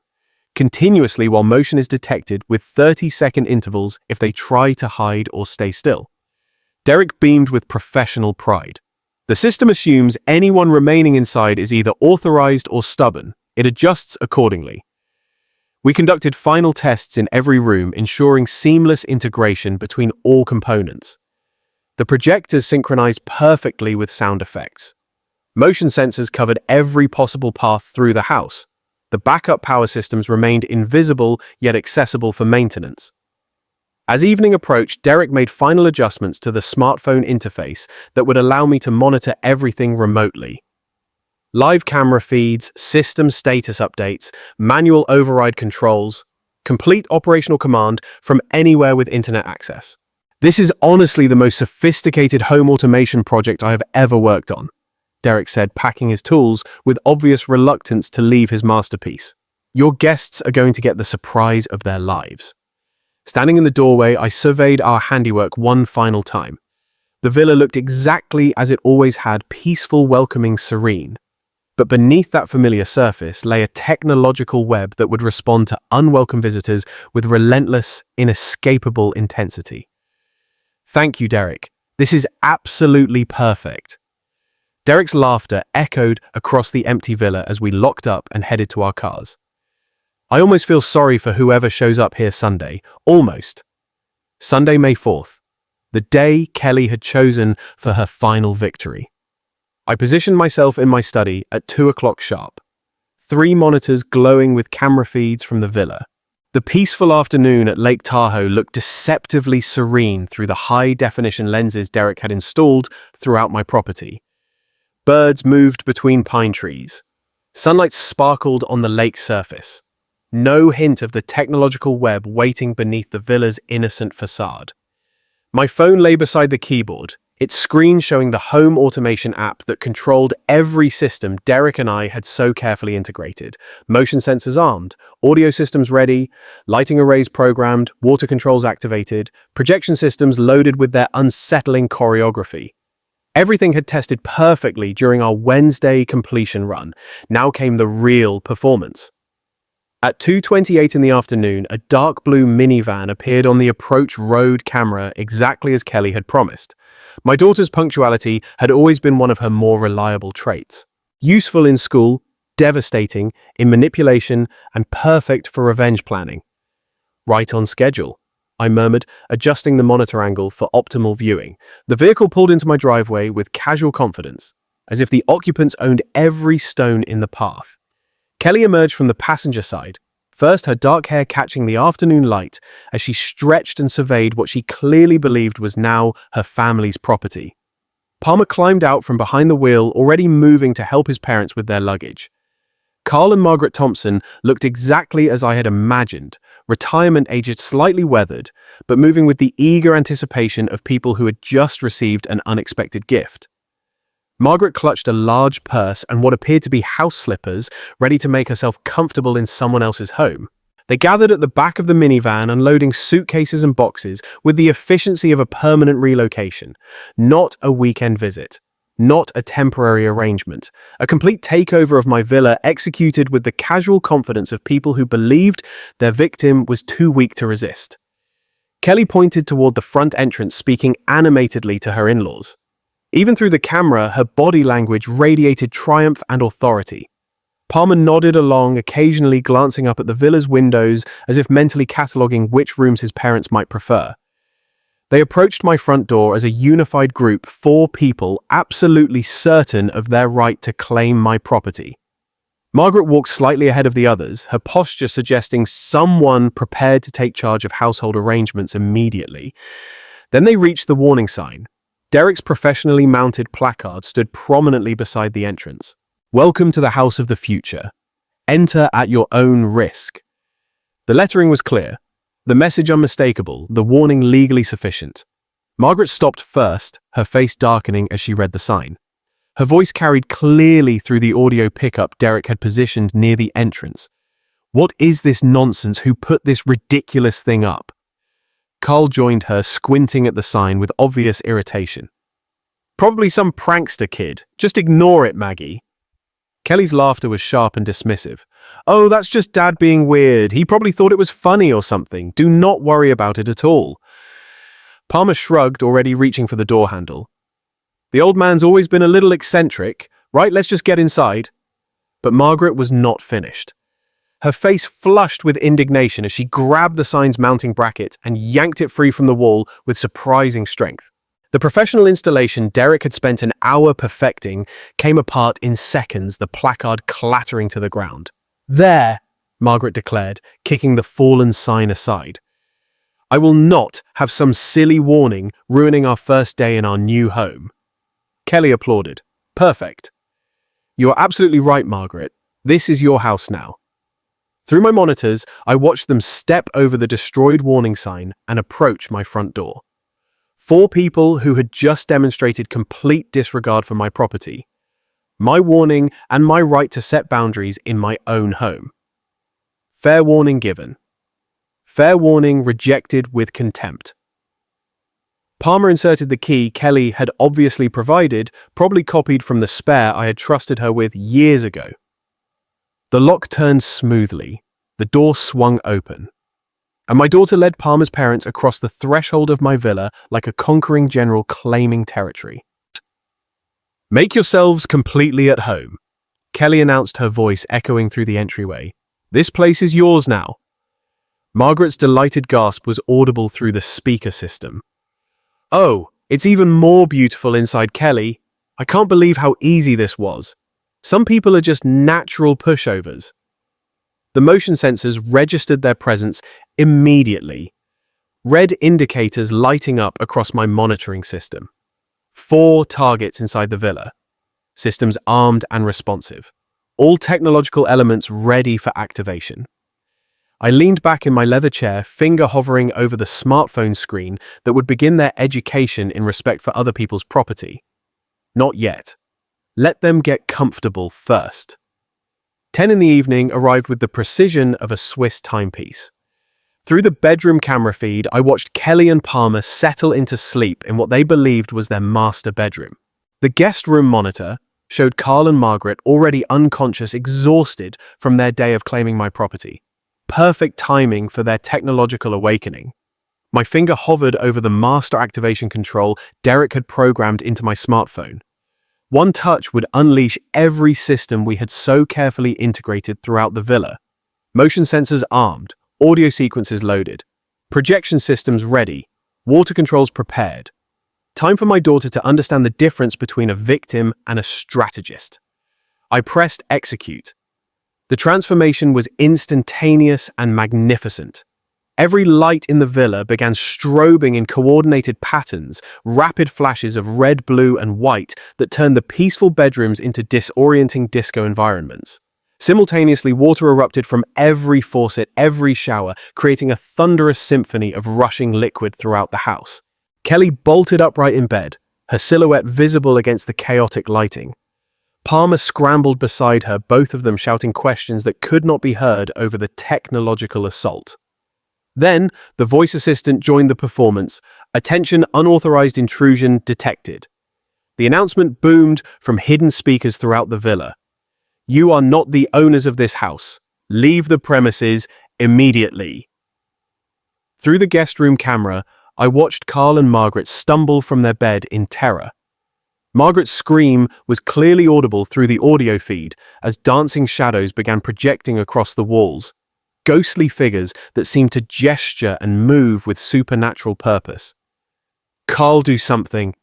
"Continuously while motion is detected, with 30-second intervals if they try to hide or stay still." Derek beamed with professional pride. "The system assumes anyone remaining inside is either authorized or stubborn. It adjusts accordingly." We conducted final tests in every room, ensuring seamless integration between all components. The projectors synchronized perfectly with sound effects. Motion sensors covered every possible path through the house. The backup power systems remained invisible yet accessible for maintenance. As evening approached, Derek made final adjustments to the smartphone interface that would allow me to monitor everything remotely. Live camera feeds, system status updates, manual override controls, complete operational command from anywhere with internet access. "This is honestly the most sophisticated home automation project I have ever worked on," Derek said, packing his tools with obvious reluctance to leave his masterpiece. "Your guests are going to get the surprise of their lives." Standing in the doorway, I surveyed our handiwork one final time. The villa looked exactly as it always had, peaceful, welcoming, serene. But beneath that familiar surface lay a technological web that would respond to unwelcome visitors with relentless, inescapable intensity. "Thank you, Derek. This is absolutely perfect." Derek's laughter echoed across the empty villa as we locked up and headed to our cars. "I almost feel sorry for whoever shows up here Sunday. Almost." Sunday, May 4th. The day Kelly had chosen for her final victory. I positioned myself in my study at 2 o'clock sharp. 3 monitors glowing with camera feeds from the villa. The peaceful afternoon at Lake Tahoe looked deceptively serene through the high-definition lenses Derek had installed throughout my property. Birds moved between pine trees. Sunlight sparkled on the lake's surface. No hint of the technological web waiting beneath the villa's innocent facade. My phone lay beside the keyboard, its screen showing the home automation app that controlled every system Derek and I had so carefully integrated. Motion sensors armed, audio systems ready, lighting arrays programmed, water controls activated, projection systems loaded with their unsettling choreography. Everything had tested perfectly during our Wednesday completion run. Now came the real performance. At 2:28 in the afternoon, a dark blue minivan appeared on the approach road camera exactly as Kelly had promised. My daughter's punctuality had always been one of her more reliable traits. Useful in school, devastating in manipulation, and perfect for revenge planning. "Right on schedule," I murmured, adjusting the monitor angle for optimal viewing. The vehicle pulled into my driveway with casual confidence, as if the occupants owned every stone in the path. Kelly emerged from the passenger side, first her dark hair catching the afternoon light as she stretched and surveyed what she clearly believed was now her family's property. Palmer climbed out from behind the wheel, already moving to help his parents with their luggage. Carl and Margaret Thompson looked exactly as I had imagined, retirement-aged, slightly weathered, but moving with the eager anticipation of people who had just received an unexpected gift. Margaret clutched a large purse and what appeared to be house slippers, ready to make herself comfortable in someone else's home. They gathered at the back of the minivan, unloading suitcases and boxes with the efficiency of a permanent relocation, not a weekend visit. Not a temporary arrangement. A complete takeover of my villa executed with the casual confidence of people who believed their victim was too weak to resist. Kelly pointed toward the front entrance, speaking animatedly to her in-laws. Even through the camera, her body language radiated triumph and authority. Palmer nodded along, occasionally glancing up at the villa's windows as if mentally cataloguing which rooms his parents might prefer. They approached my front door as a unified group, 4 people absolutely certain of their right to claim my property. Margaret walked slightly ahead of the others, her posture suggesting someone prepared to take charge of household arrangements immediately. Then they reached the warning sign. Derek's professionally mounted placard stood prominently beside the entrance. "Welcome to the house of the future. Enter at your own risk." The lettering was clear. The message unmistakable, the warning legally sufficient. Margaret stopped first, her face darkening as she read the sign. Her voice carried clearly through the audio pickup Derek had positioned near the entrance. "What is this nonsense? Who put this ridiculous thing up?" Carl joined her, squinting at the sign with obvious irritation. "Probably some prankster kid. Just ignore it, Maggie." Kelly's laughter was sharp and dismissive. "Oh, that's just Dad being weird. He probably thought it was funny or something. Do not worry about it at all." Palmer shrugged, already reaching for the door handle. "The old man's always been a little eccentric. Right, let's just get inside." But Margaret was not finished. Her face flushed with indignation as she grabbed the sign's mounting bracket and yanked it free from the wall with surprising strength. The professional installation Derek had spent an hour perfecting came apart in seconds, the placard clattering to the ground. "There," Margaret declared, kicking the fallen sign aside. "I will not have some silly warning ruining our first day in our new home." Kelly applauded. "Perfect. You are absolutely right, Margaret. This is your house now." Through my monitors, I watched them step over the destroyed warning sign and approach my front door. 4 people who had just demonstrated complete disregard for my property, my warning, and my right to set boundaries in my own home. Fair warning given. Fair warning rejected with contempt. Palmer inserted the key Kelly had obviously provided, probably copied from the spare I had trusted her with years ago. The lock turned smoothly, the door swung open, and my daughter led Palmer's parents across the threshold of my villa like a conquering general claiming territory. "Make yourselves completely at home," Kelly announced, her voice echoing through the entryway. "This place is yours now." Margaret's delighted gasp was audible through the speaker system. "Oh, it's even more beautiful inside, Kelly. I can't believe how easy this was. Some people are just natural pushovers." The motion sensors registered their presence immediately, red indicators lighting up across my monitoring system. 4 targets inside the villa, systems armed and responsive, all technological elements ready for activation. I leaned back in my leather chair, finger hovering over the smartphone screen that would begin their education in respect for other people's property. Not yet. Let them get comfortable first. 10 in the evening arrived with the precision of a Swiss timepiece. Through the bedroom camera feed, I watched Kelly and Palmer settle into sleep in what they believed was their master bedroom. The guest room monitor showed Carl and Margaret already unconscious, exhausted from their day of claiming my property. Perfect timing for their technological awakening. My finger hovered over the master activation control Derek had programmed into my smartphone. One touch would unleash every system we had so carefully integrated throughout the villa. Motion sensors armed, audio sequences loaded, projection systems ready, water controls prepared. Time for my daughter to understand the difference between a victim and a strategist. I pressed execute. The transformation was instantaneous and magnificent. Every light in the villa began strobing in coordinated patterns, rapid flashes of red, blue, and white that turned the peaceful bedrooms into disorienting disco environments. Simultaneously, water erupted from every faucet, every shower, creating a thunderous symphony of rushing liquid throughout the house. Kelly bolted upright in bed, her silhouette visible against the chaotic lighting. Palmer scrambled beside her, both of them shouting questions that could not be heard over the technological assault. Then, the voice assistant joined the performance. "Attention, unauthorized intrusion detected." The announcement boomed from hidden speakers throughout the villa. "You are not the owners of this house. Leave the premises immediately." Through the guest room camera, I watched Carl and Margaret stumble from their bed in terror. Margaret's scream was clearly audible through the audio feed as dancing shadows began projecting across the walls. Ghostly figures that seemed to gesture and move with supernatural purpose. "Carl, do something."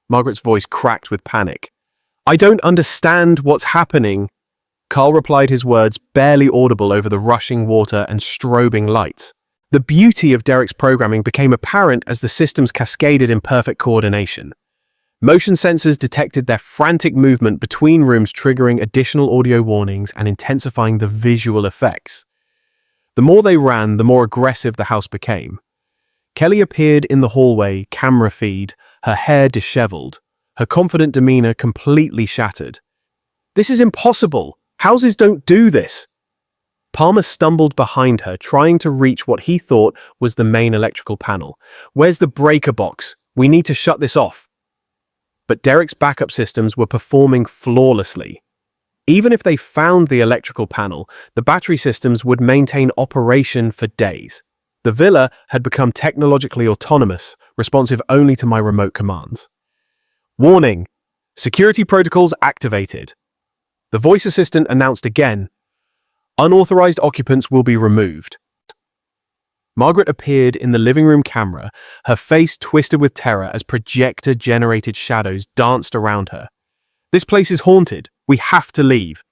Margaret's voice cracked with panic. "I don't understand what's happening." Carl replied, his words barely audible over the rushing water and strobing lights. The beauty of Derek's programming became apparent as the systems cascaded in perfect coordination. Motion sensors detected their frantic movement between rooms, triggering additional audio warnings and intensifying the visual effects. The more they ran, the more aggressive the house became. Kelly appeared in the hallway, camera feed, her hair disheveled, her confident demeanor completely shattered. "This is impossible! Houses don't do this!" Palmer stumbled behind her, trying to reach what he thought was the main electrical panel. "Where's the breaker box? We need to shut this off." But Derek's backup systems were performing flawlessly. Even if they found the electrical panel, the battery systems would maintain operation for days. The villa had become technologically autonomous, responsive only to my remote commands. "Warning! Security protocols activated." The voice assistant announced again, "Unauthorized occupants will be removed." Margaret appeared in the living room camera, her face twisted with terror as projector-generated shadows danced around her. "This place is haunted. We have to leave."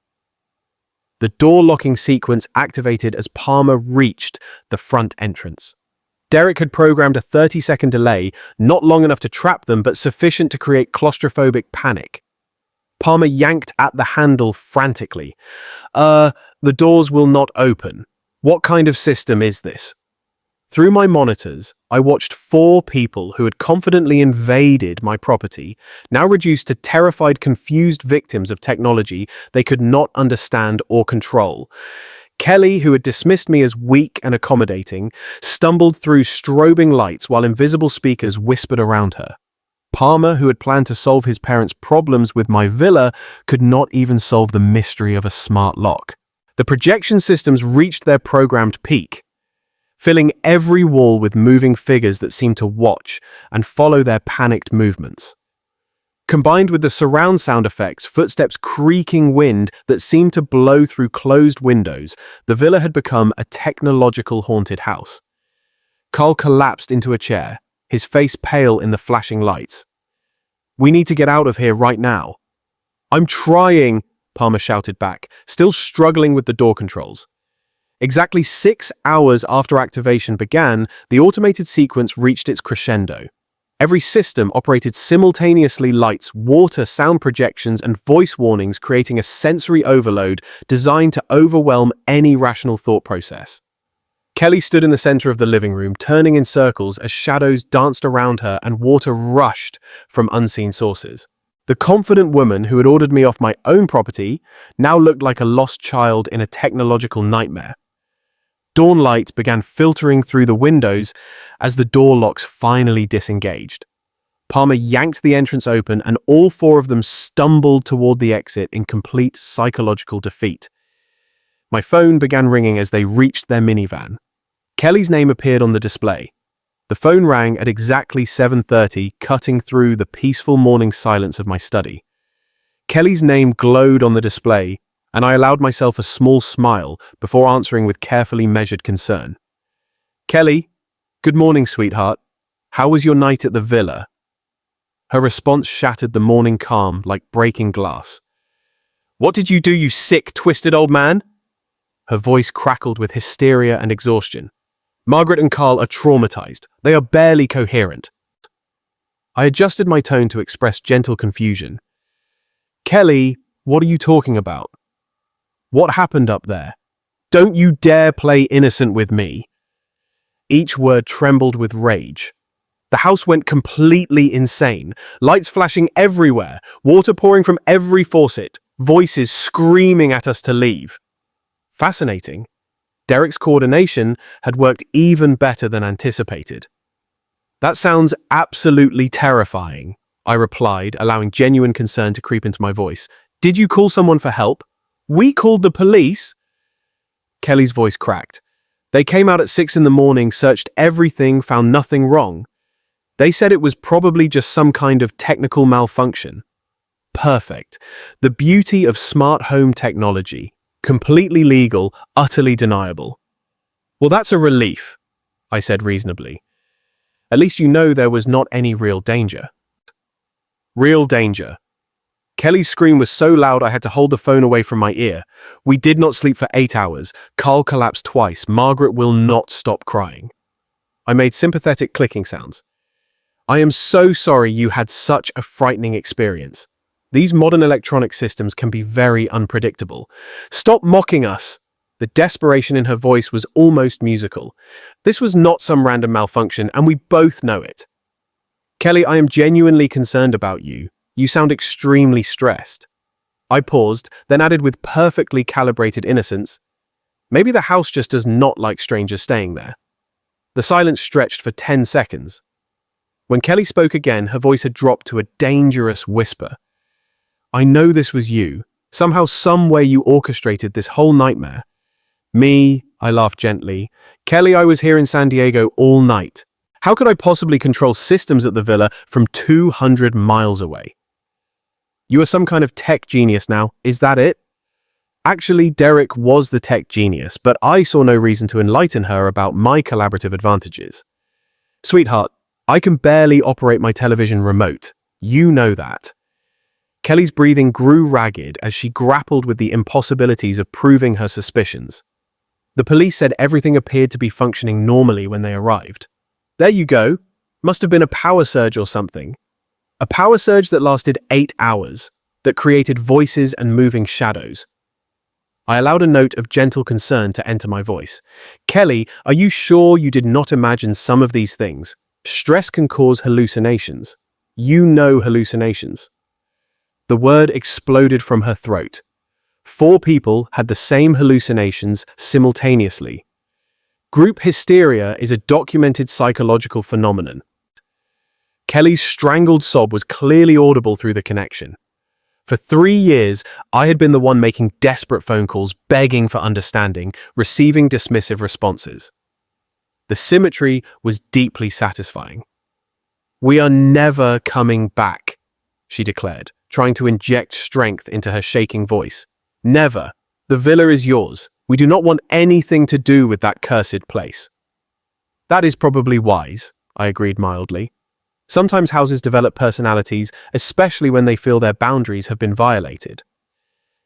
The door-locking sequence activated as Palmer reached the front entrance. Derek had programmed a 30-second delay, not long enough to trap them, but sufficient to create claustrophobic panic. Palmer yanked at the handle frantically. The doors will not open. What kind of system is this?" Through my monitors, I watched 4 people who had confidently invaded my property, now reduced to terrified, confused victims of technology they could not understand or control. Kelly, who had dismissed me as weak and accommodating, stumbled through strobing lights while invisible speakers whispered around her. Palmer, who had planned to solve his parents' problems with my villa, could not even solve the mystery of a smart lock. The projection systems reached their programmed peak, filling every wall with moving figures that seemed to watch and follow their panicked movements. Combined with the surround sound effects, footsteps, creaking wind that seemed to blow through closed windows, the villa had become a technological haunted house. Carl collapsed into a chair, his face pale in the flashing lights. "We need to get out of here right now." "I'm trying," Palmer shouted back, still struggling with the door controls. Exactly 6 hours after activation began, the automated sequence reached its crescendo. Every system operated simultaneously: lights, water, sound projections, and voice warnings, creating a sensory overload designed to overwhelm any rational thought process. Kelly stood in the center of the living room, turning in circles as shadows danced around her and water rushed from unseen sources. The confident woman who had ordered me off my own property now looked like a lost child in a technological nightmare. Dawn light began filtering through the windows as the door locks finally disengaged. Palmer yanked the entrance open and all four of them stumbled toward the exit in complete psychological defeat. My phone began ringing as they reached their minivan. Kelly's name appeared on the display. The phone rang at exactly 7:30, cutting through the peaceful morning silence of my study. Kelly's name glowed on the display, and I allowed myself a small smile before answering with carefully measured concern. "Kelly, good morning, sweetheart. How was your night at the villa?" Her response shattered the morning calm like breaking glass. "What did you do, you sick, twisted old man?" Her voice crackled with hysteria and exhaustion. "Margaret and Carl are traumatized. They are barely coherent." I adjusted my tone to express gentle confusion. "Kelly, what are you talking about? What happened up there? Don't you dare play innocent with me." Each word trembled with rage. The house went completely insane, lights flashing everywhere, water pouring from every faucet, voices screaming at us to leave. Fascinating. Derek's coordination had worked even better than anticipated. "That sounds absolutely terrifying," I replied, allowing genuine concern to creep into my voice. "Did you call someone for help?" "We called the police." Kelly's voice cracked. "They came out at 6 in the morning, searched everything, found nothing wrong. They said it was probably just some kind of technical malfunction." Perfect. The beauty of smart home technology. Completely legal, utterly deniable. "Well, that's a relief," I said reasonably. "At least you know there was not any real danger." Real danger. Kelly's scream was so loud I had to hold the phone away from my ear. We did not sleep for 8 hours. Carl collapsed twice. Margaret will not stop crying. I made sympathetic clicking sounds. "I am so sorry you had such a frightening experience. These modern electronic systems can be very unpredictable. Stop mocking us." The desperation in her voice was almost musical. "This was not some random malfunction, and we both know it. Kelly, I am genuinely concerned about you. You sound extremely stressed." I paused, then added with perfectly calibrated innocence, "Maybe the house just does not like strangers staying there." The silence stretched for 10 seconds. When Kelly spoke again, her voice had dropped to a dangerous whisper. "I know this was you. Somehow, some way you orchestrated this whole nightmare." "Me?" I laughed gently. "Kelly, I was here in San Diego all night. How could I possibly control systems at the villa from 200 miles away?" "You are some kind of tech genius now, is that it?" Actually, Derek was the tech genius, but I saw no reason to enlighten her about my collaborative advantages. "Sweetheart, I can barely operate my television remote. You know that." Kelly's breathing grew ragged as she grappled with the impossibilities of proving her suspicions. "The police said everything appeared to be functioning normally when they arrived." "There you go. Must have been a power surge or something." "A power surge that lasted 8 hours, that created voices and moving shadows." I allowed a note of gentle concern to enter my voice. "Kelly, are you sure you did not imagine some of these things? Stress can cause hallucinations. You know hallucinations." The word exploded from her throat. 4 people had the same hallucinations simultaneously. Group hysteria is a documented psychological phenomenon. Kelly's strangled sob was clearly audible through the connection. For 3 years, I had been the one making desperate phone calls, begging for understanding, receiving dismissive responses. The symmetry was deeply satisfying. "We are never coming back," she declared, trying to inject strength into her shaking voice. "Never. The villa is yours. We do not want anything to do with that cursed place." "That is probably wise," I agreed mildly. "Sometimes houses develop personalities, especially when they feel their boundaries have been violated.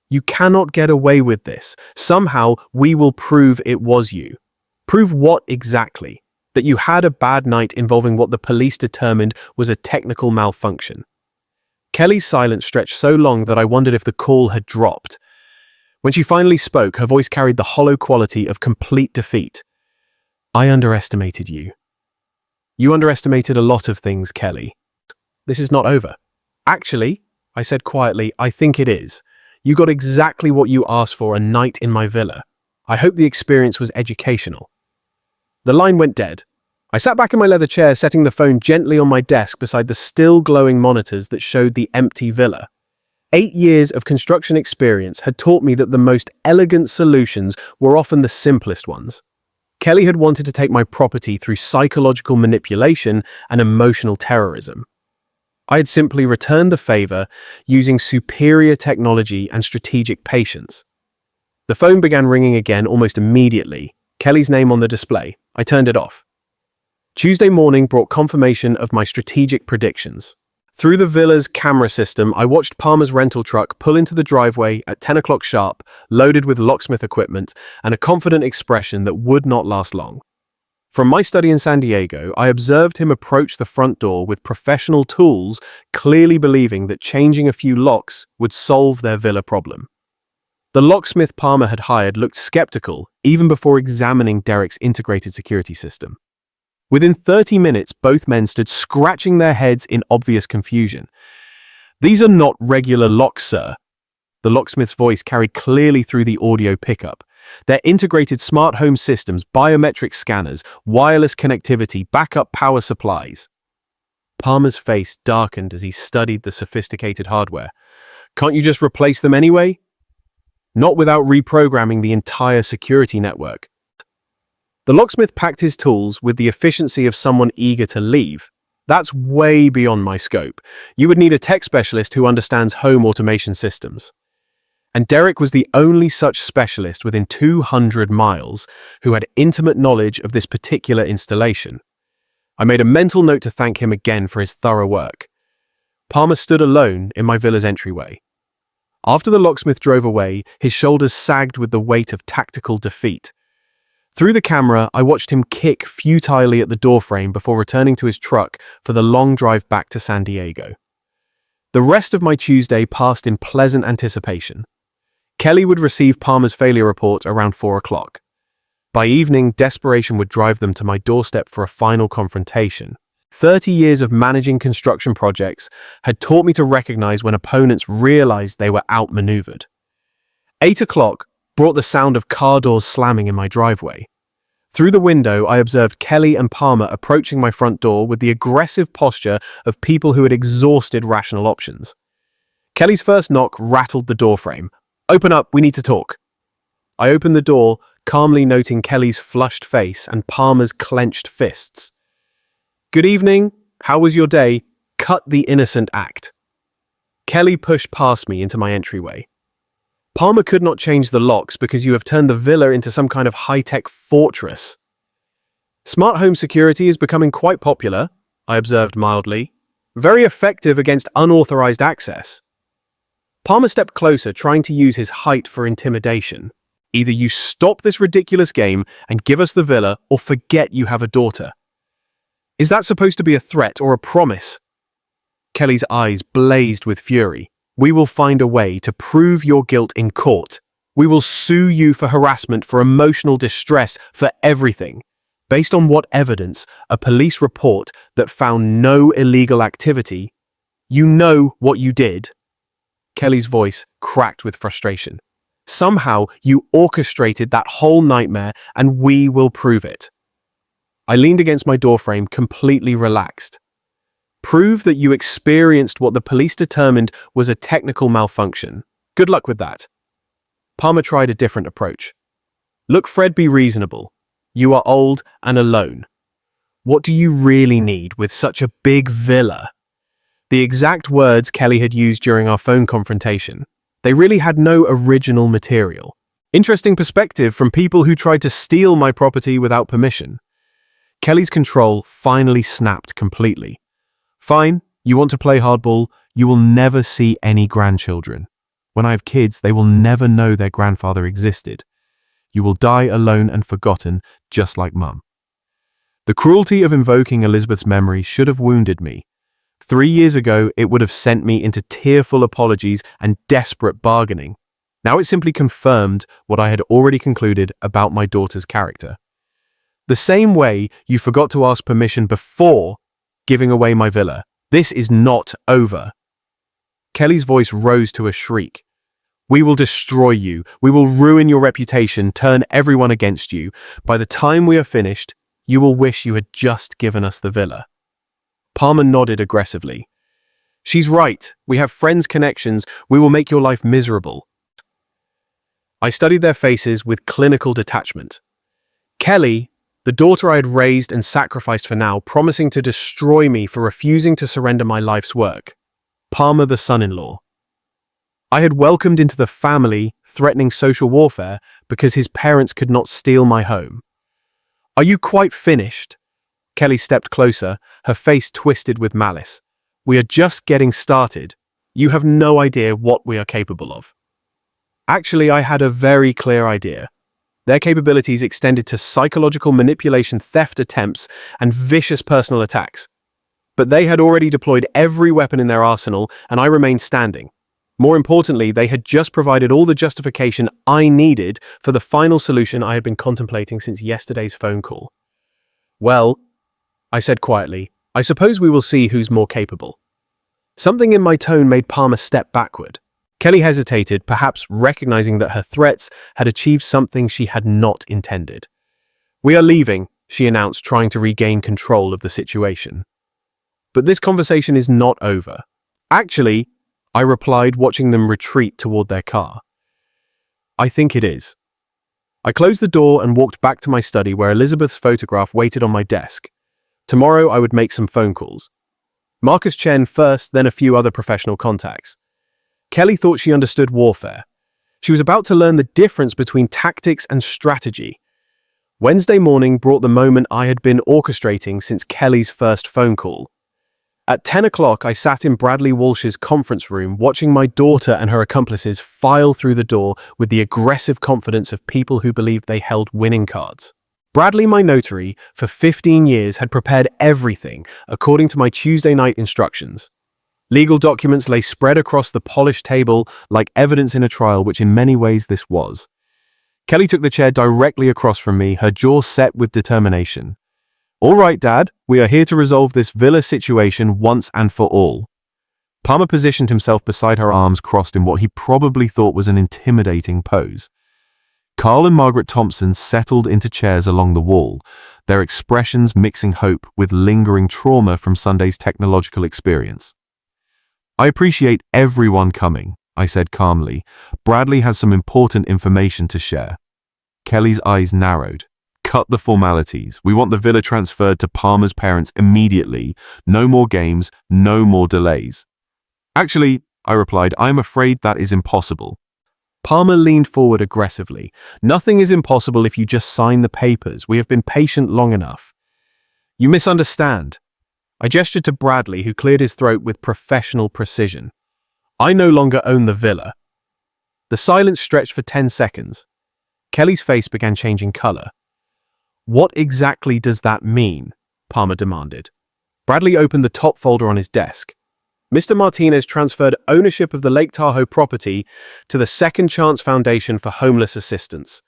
You cannot get away with this. Somehow we will prove it was you." "Prove what exactly?" "That you had a bad night involving what the police determined was a technical malfunction." Kelly's silence stretched so long that I wondered if the call had dropped. When she finally spoke, her voice carried the hollow quality of complete defeat. "I underestimated you." "You underestimated a lot of things, Kelly. This is not over." "Actually," I said quietly, "I think it is. You got exactly what you asked for, a night in my villa. I hope the experience was educational." The line went dead. I sat back in my leather chair, setting the phone gently on my desk beside the still glowing monitors that showed the empty villa. 8 years of construction experience had taught me that the most elegant solutions were often the simplest ones. Kelly had wanted to take my property through psychological manipulation and emotional terrorism. I had simply returned the favor using superior technology and strategic patience. The phone began ringing again almost immediately. Kelly's name on the display. I turned it off. Tuesday morning brought confirmation of my strategic predictions. Through the villa's camera system, I watched Palmer's rental truck pull into the driveway at 10 o'clock sharp, loaded with locksmith equipment and a confident expression that would not last long. From my study in San Diego, I observed him approach the front door with professional tools, clearly believing that changing a few locks would solve their villa problem. The locksmith Palmer had hired looked skeptical even before examining Derek's integrated security system. Within 30 minutes, both men stood scratching their heads in obvious confusion. "These are not regular locks, sir." The locksmith's voice carried clearly through the audio pickup. "They're integrated smart home systems, biometric scanners, wireless connectivity, backup power supplies." Palmer's face darkened as he studied the sophisticated hardware. "Can't you just replace them anyway?" "Not without reprogramming the entire security network." The locksmith packed his tools with the efficiency of someone eager to leave. "That's way beyond my scope. You would need a tech specialist who understands home automation systems." And Derek was the only such specialist within 200 miles who had intimate knowledge of this particular installation. I made a mental note to thank him again for his thorough work. Palmer stood alone in my villa's entryway. After the locksmith drove away, his shoulders sagged with the weight of tactical defeat. Through the camera, I watched him kick futilely at the doorframe before returning to his truck for the long drive back to San Diego. The rest of my Tuesday passed in pleasant anticipation. Kelly would receive Palmer's failure report around 4 o'clock. By evening, desperation would drive them to my doorstep for a final confrontation. 30 years of managing construction projects had taught me to recognize when opponents realized they were outmaneuvered. 8 o'clock brought the sound of car doors slamming in my driveway. Through the window, I observed Kelly and Palmer approaching my front door with the aggressive posture of people who had exhausted rational options. Kelly's first knock rattled the doorframe. "Open up, we need to talk." I opened the door, calmly noting Kelly's flushed face and Palmer's clenched fists. "Good evening. How was your day?" Cut the innocent act. Kelly pushed past me into my entryway. "Palmer could not change the locks because you have turned the villa into some kind of high-tech fortress." "Smart home security is becoming quite popular," I observed mildly. "Very effective against unauthorized access." Palmer stepped closer, trying to use his height for intimidation. "Either you stop this ridiculous game and give us the villa, or forget you have a daughter." "Is that supposed to be a threat or a promise?" Kelly's eyes blazed with fury. "We will find a way to prove your guilt in court. We will sue you for harassment, for emotional distress, for everything. Based on what evidence? A police report that found no illegal activity. You know what you did." Kelly's voice cracked with frustration. Somehow, you orchestrated that whole nightmare, and we will prove it. I leaned against my doorframe, completely relaxed. Prove that you experienced what the police determined was a technical malfunction. Good luck with that. Palmer tried a different approach. Look, Fred, be reasonable. You are old and alone. What do you really need with such a big villa? The exact words Kelly had used during our phone confrontation. They really had no original material. Interesting perspective from people who tried to steal my property without permission. Kelly's control finally snapped completely. Fine, you want to play hardball, you will never see any grandchildren. When I have kids, they will never know their grandfather existed. You will die alone and forgotten, just like Mum. The cruelty of invoking Elizabeth's memory should have wounded me. 3 years ago, it would have sent me into tearful apologies and desperate bargaining. Now it simply confirmed what I had already concluded about my daughter's character. The same way you forgot to ask permission before giving away my villa. This is not over. Kelly's voice rose to a shriek. We will destroy you. We will ruin your reputation, turn everyone against you. By the time we are finished, you will wish you had just given us the villa. Palmer nodded aggressively. She's right. We have friends' connections. We will make your life miserable. I studied their faces with clinical detachment. Kelly, the daughter I had raised and sacrificed for now, promising to destroy me for refusing to surrender my life's work. Palmer, the son-in-law. I had welcomed into the family, threatening social warfare because his parents could not steal my home. Are you quite finished? Kelly stepped closer, her face twisted with malice. We are just getting started. You have no idea what we are capable of. Actually, I had a very clear idea. Their capabilities extended to psychological manipulation, theft attempts, and vicious personal attacks. But they had already deployed every weapon in their arsenal, and I remained standing. More importantly, they had just provided all the justification I needed for the final solution I had been contemplating since yesterday's phone call. Well, I said quietly, I suppose we will see who's more capable. Something in my tone made Palmer step backward. Kelly hesitated, perhaps recognizing that her threats had achieved something she had not intended. We are leaving, she announced, trying to regain control of the situation. But this conversation is not over. Actually, I replied, watching them retreat toward their car. I think it is. I closed the door and walked back to my study where Elizabeth's photograph waited on my desk. Tomorrow I would make some phone calls. Marcus Chen first, then a few other professional contacts. Kelly thought she understood warfare. She was about to learn the difference between tactics and strategy. Wednesday morning brought the moment I had been orchestrating since Kelly's first phone call. At 10 o'clock, I sat in Bradley Walsh's conference room watching my daughter and her accomplices file through the door with the aggressive confidence of people who believed they held winning cards. Bradley, my notary, for 15 years had prepared everything according to my Tuesday night instructions. Legal documents lay spread across the polished table like evidence in a trial, which in many ways this was. Kelly took the chair directly across from me, her jaw set with determination. All right, Dad, we are here to resolve this villa situation once and for all. Palmer positioned himself beside her, arms crossed in what he probably thought was an intimidating pose. Carl and Margaret Thompson settled into chairs along the wall, their expressions mixing hope with lingering trauma from Sunday's technological experience. I appreciate everyone coming, I said calmly. Bradley has some important information to share. Kelly's eyes narrowed. Cut the formalities. We want the villa transferred to Palmer's parents immediately. No more games, no more delays. Actually, I replied, I'm afraid that is impossible. Palmer leaned forward aggressively. Nothing is impossible if you just sign the papers. We have been patient long enough. You misunderstand. I gestured to Bradley, who cleared his throat with professional precision. I no longer own the villa. The silence stretched for 10 seconds. Kelly's face began changing color. What exactly does that mean? Palmer demanded. Bradley opened the top folder on his desk. Mr. Martinez transferred ownership of the Lake Tahoe property to the Second Chance Foundation for Homeless Assistance.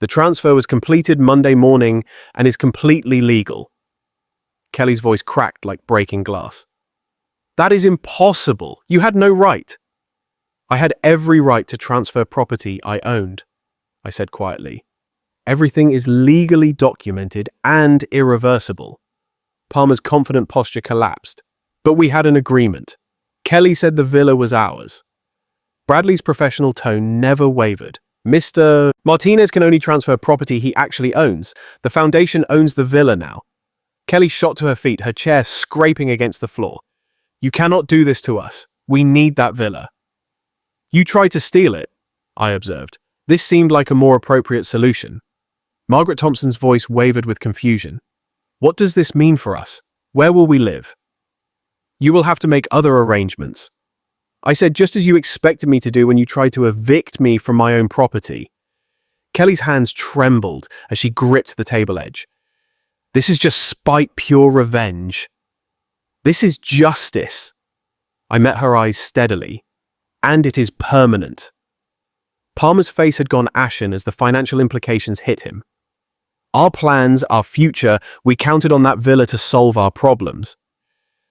The transfer was completed Monday morning and is completely legal. Kelly's voice cracked like breaking glass. That is impossible. You had no right. I had every right to transfer property I owned, I said quietly. Everything is legally documented and irreversible. Palmer's confident posture collapsed. But we had an agreement. Kelly said the villa was ours. Bradley's professional tone never wavered. Mr. Martinez can only transfer property he actually owns. The foundation owns the villa now. Kelly shot to her feet, her chair scraping against the floor. You cannot do this to us. We need that villa. You tried to steal it, I observed. This seemed like a more appropriate solution. Margaret Thompson's voice wavered with confusion. What does this mean for us? Where will we live? You will have to make other arrangements. I said, just as you expected me to do when you tried to evict me from my own property. Kelly's hands trembled as she gripped the table edge. This is just spite, pure revenge. This is justice. I met her eyes steadily. And it is permanent. Palmer's face had gone ashen as the financial implications hit him. Our plans, our future, we counted on that villa to solve our problems.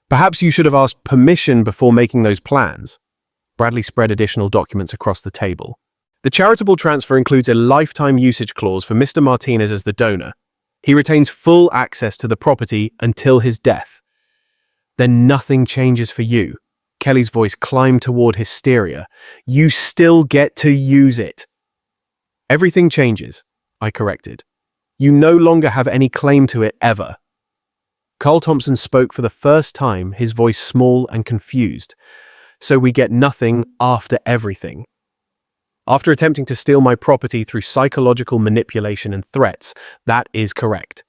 Perhaps you should have asked permission before making those plans. Bradley spread additional documents across the table. The charitable transfer includes a lifetime usage clause for Mr. Martinez as the donor. He retains full access to the property until his death. Then nothing changes for you. Kelly's voice climbed toward hysteria. You still get to use it. Everything changes, I corrected. You no longer have any claim to it ever. Carl Thompson spoke for the first time, his voice small and confused. So we get nothing after everything. After attempting to steal my property through psychological manipulation and threats, that is correct.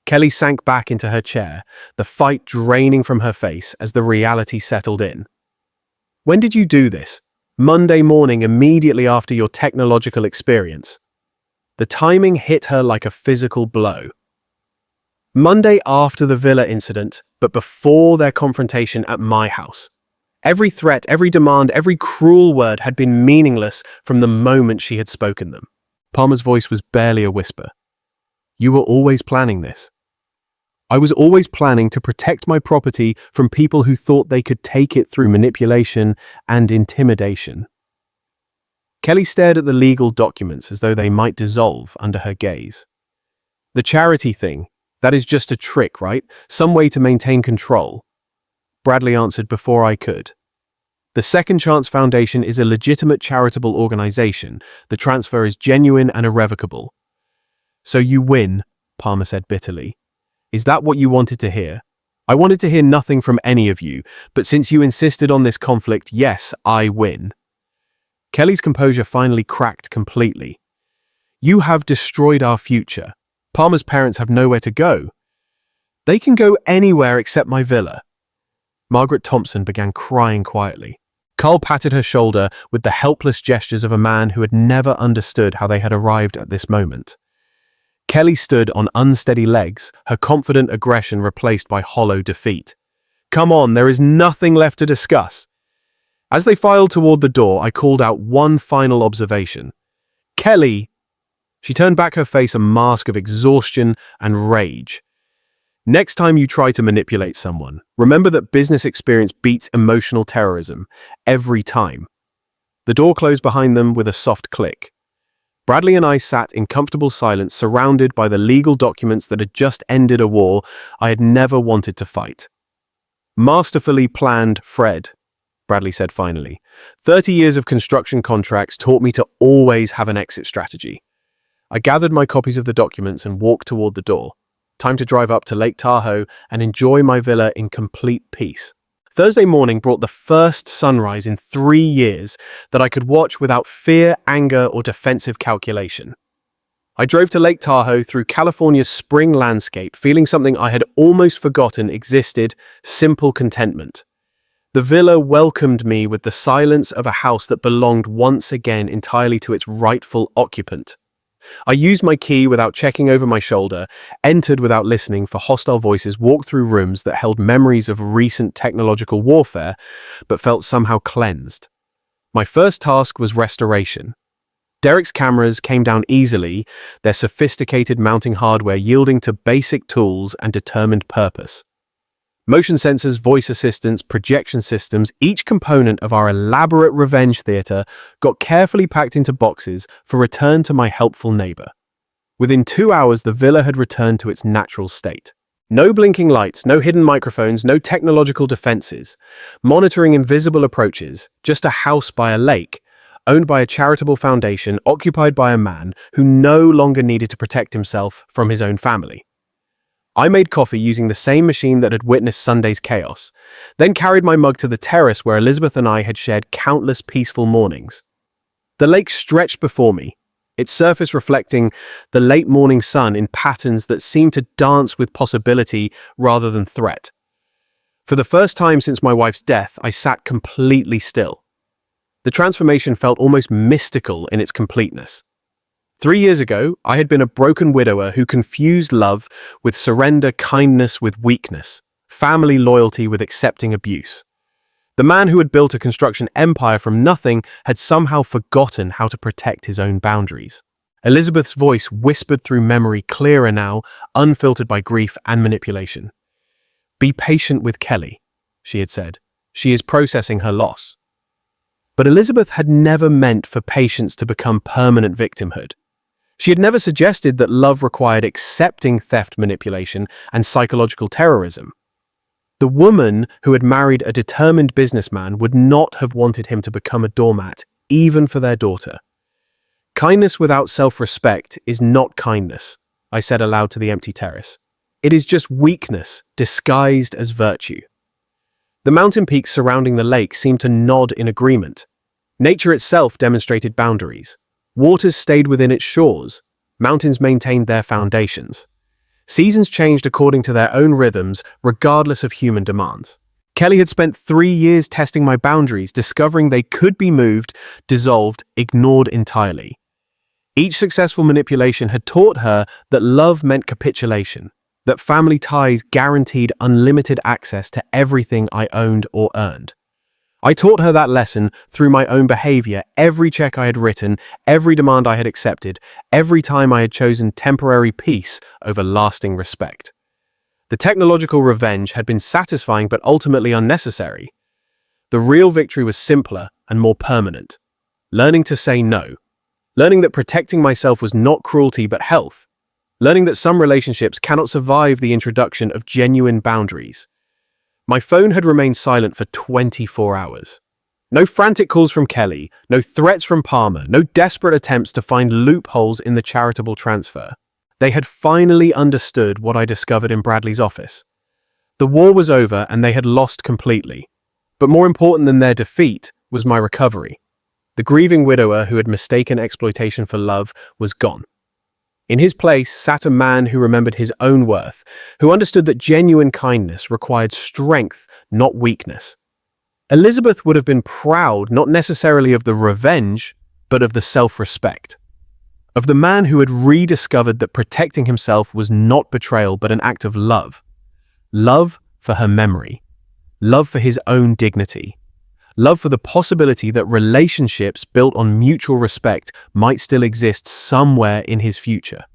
Kelly sank back into her chair, the fight draining from her face as the reality settled in. When did you do this? Monday morning, immediately after your technological experience. The timing hit her like a physical blow. Monday after the villa incident, but before their confrontation at my house. Every threat, every demand, every cruel word had been meaningless from the moment she had spoken them. Palmer's voice was barely a whisper. You were always planning this. I was always planning to protect my property from people who thought they could take it through manipulation and intimidation. Kelly stared at the legal documents as though they might dissolve under her gaze. The charity thing, that is just a trick, right? Some way to maintain control. Bradley answered before I could. The Second Chance Foundation is a legitimate charitable organization. The transfer is genuine and irrevocable. So you win, Palmer said bitterly. Is that what you wanted to hear? I wanted to hear nothing from any of you, but since you insisted on this conflict, yes, I win. Kelly's composure finally cracked completely. You have destroyed our future. Palmer's parents have nowhere to go. They can go anywhere except my villa. Margaret Thompson began crying quietly. Carl patted her shoulder with the helpless gestures of a man who had never understood how they had arrived at this moment. Kelly stood on unsteady legs, her confident aggression replaced by hollow defeat. Come on, there is nothing left to discuss. As they filed toward the door, I called out one final observation. Kelly! She turned back, her face a mask of exhaustion and rage. Next time you try to manipulate someone, remember that business experience beats emotional terrorism. Every time. The door closed behind them with a soft click. Bradley and I sat in comfortable silence, surrounded by the legal documents that had just ended a war I had never wanted to fight. Masterfully planned, Fred, Bradley said finally. 30 years of construction contracts taught me to always have an exit strategy. I gathered my copies of the documents and walked toward the door. Time to drive up to Lake Tahoe and enjoy my villa in complete peace. Thursday morning brought the first sunrise in 3 years that I could watch without fear, anger, or defensive calculation. I drove to Lake Tahoe through California's spring landscape, feeling something I had almost forgotten existed: simple contentment. The villa welcomed me with the silence of a house that belonged once again entirely to its rightful occupant. I used my key without checking over my shoulder, entered without listening for hostile voices, walked through rooms that held memories of recent technological warfare, but felt somehow cleansed. My first task was restoration. Derek's cameras came down easily, their sophisticated mounting hardware yielding to basic tools and determined purpose. Motion sensors, voice assistants, projection systems, each component of our elaborate revenge theatre got carefully packed into boxes for return to my helpful neighbour. Within 2 hours, the villa had returned to its natural state. No blinking lights, no hidden microphones, no technological defenses. Monitoring invisible approaches, just a house by a lake, owned by a charitable foundation, occupied by a man who no longer needed to protect himself from his own family. I made coffee using the same machine that had witnessed Sunday's chaos, then carried my mug to the terrace where Elizabeth and I had shared countless peaceful mornings. The lake stretched before me, its surface reflecting the late morning sun in patterns that seemed to dance with possibility rather than threat. For the first time since my wife's death, I sat completely still. The transformation felt almost mystical in its completeness. 3 years ago, I had been a broken widower who confused love with surrender, kindness with weakness, family loyalty with accepting abuse. The man who had built a construction empire from nothing had somehow forgotten how to protect his own boundaries. Elizabeth's voice whispered through memory, clearer now, unfiltered by grief and manipulation. "Be patient with Kelly," she had said. "She is processing her loss." But Elizabeth had never meant for patience to become permanent victimhood. She had never suggested that love required accepting theft, manipulation, and psychological terrorism. The woman who had married a determined businessman would not have wanted him to become a doormat, even for their daughter. "Kindness without self-respect is not kindness," I said aloud to the empty terrace. "It is just weakness disguised as virtue." The mountain peaks surrounding the lake seemed to nod in agreement. Nature itself demonstrated boundaries. Waters stayed within its shores. Mountains maintained their foundations. Seasons changed according to their own rhythms, regardless of human demands. Kelly had spent 3 years testing my boundaries, discovering they could be moved, dissolved, ignored entirely. Each successful manipulation had taught her that love meant capitulation, that family ties guaranteed unlimited access to everything I owned or earned. I taught her that lesson through my own behavior, every check I had written, every demand I had accepted, every time I had chosen temporary peace over lasting respect. The technological revenge had been satisfying but ultimately unnecessary. The real victory was simpler and more permanent. Learning to say no. Learning that protecting myself was not cruelty but health. Learning that some relationships cannot survive the introduction of genuine boundaries. My phone had remained silent for 24 hours. No frantic calls from Kelly, no threats from Palmer, no desperate attempts to find loopholes in the charitable transfer. They had finally understood what I discovered in Bradley's office. The war was over and they had lost completely. But more important than their defeat was my recovery. The grieving widower who had mistaken exploitation for love was gone. In his place sat a man who remembered his own worth, who understood that genuine kindness required strength, not weakness. Elizabeth would have been proud not necessarily of the revenge, but of the self-respect. Of the man who had rediscovered that protecting himself was not betrayal but an act of love. Love for her memory. Love for his own dignity. Love for the possibility that relationships built on mutual respect might still exist somewhere in his future.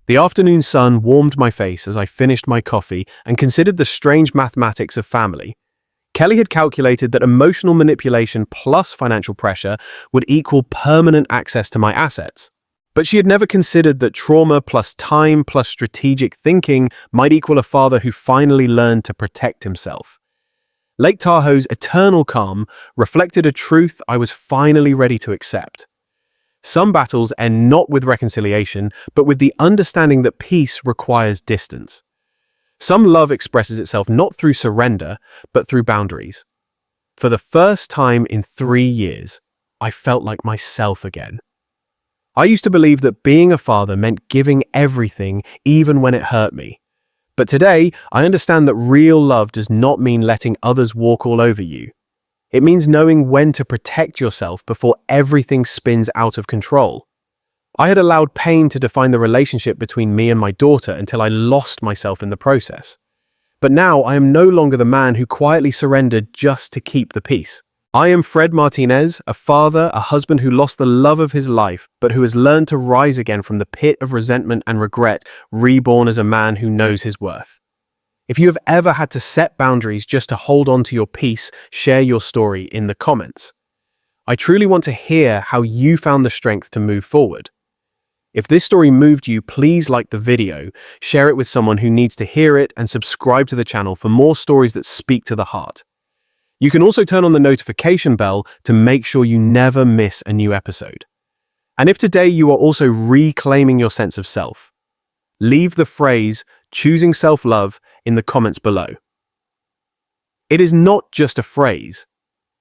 The afternoon sun warmed my face as I finished my coffee and considered the strange mathematics of family. Kelly had calculated that emotional manipulation plus financial pressure would equal permanent access to my assets. But she had never considered that trauma plus time plus strategic thinking might equal a father who finally learned to protect himself. Lake Tahoe's eternal calm reflected a truth I was finally ready to accept. Some battles end not with reconciliation, but with the understanding that peace requires distance. Some love expresses itself not through surrender, but through boundaries. For the first time in 3 years, I felt like myself again. I used to believe that being a father meant giving everything, even when it hurt me. But today, I understand that real love does not mean letting others walk all over you. It means knowing when to protect yourself before everything spins out of control. I had allowed pain to define the relationship between me and my daughter until I lost myself in the process. But now I am no longer the man who quietly surrendered just to keep the peace. I am Fred Martinez, a father, a husband who lost the love of his life, but who has learned to rise again from the pit of resentment and regret, reborn as a man who knows his worth. If you have ever had to set boundaries just to hold on to your peace, share your story in the comments. I truly want to hear how you found the strength to move forward. If this story moved you, please like the video, share it with someone who needs to hear it, and subscribe to the channel for more stories that speak to the heart. You can also turn on the notification bell to make sure you never miss a new episode. And if today you are also reclaiming your sense of self, leave the phrase "choosing self-love" in the comments below. It is not just a phrase.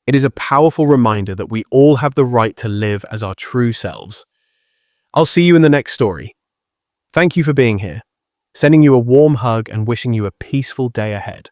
It is a powerful reminder that we all have the right to live as our true selves. I'll see you in the next story. Thank you for being here, sending you a warm hug and wishing you a peaceful day ahead.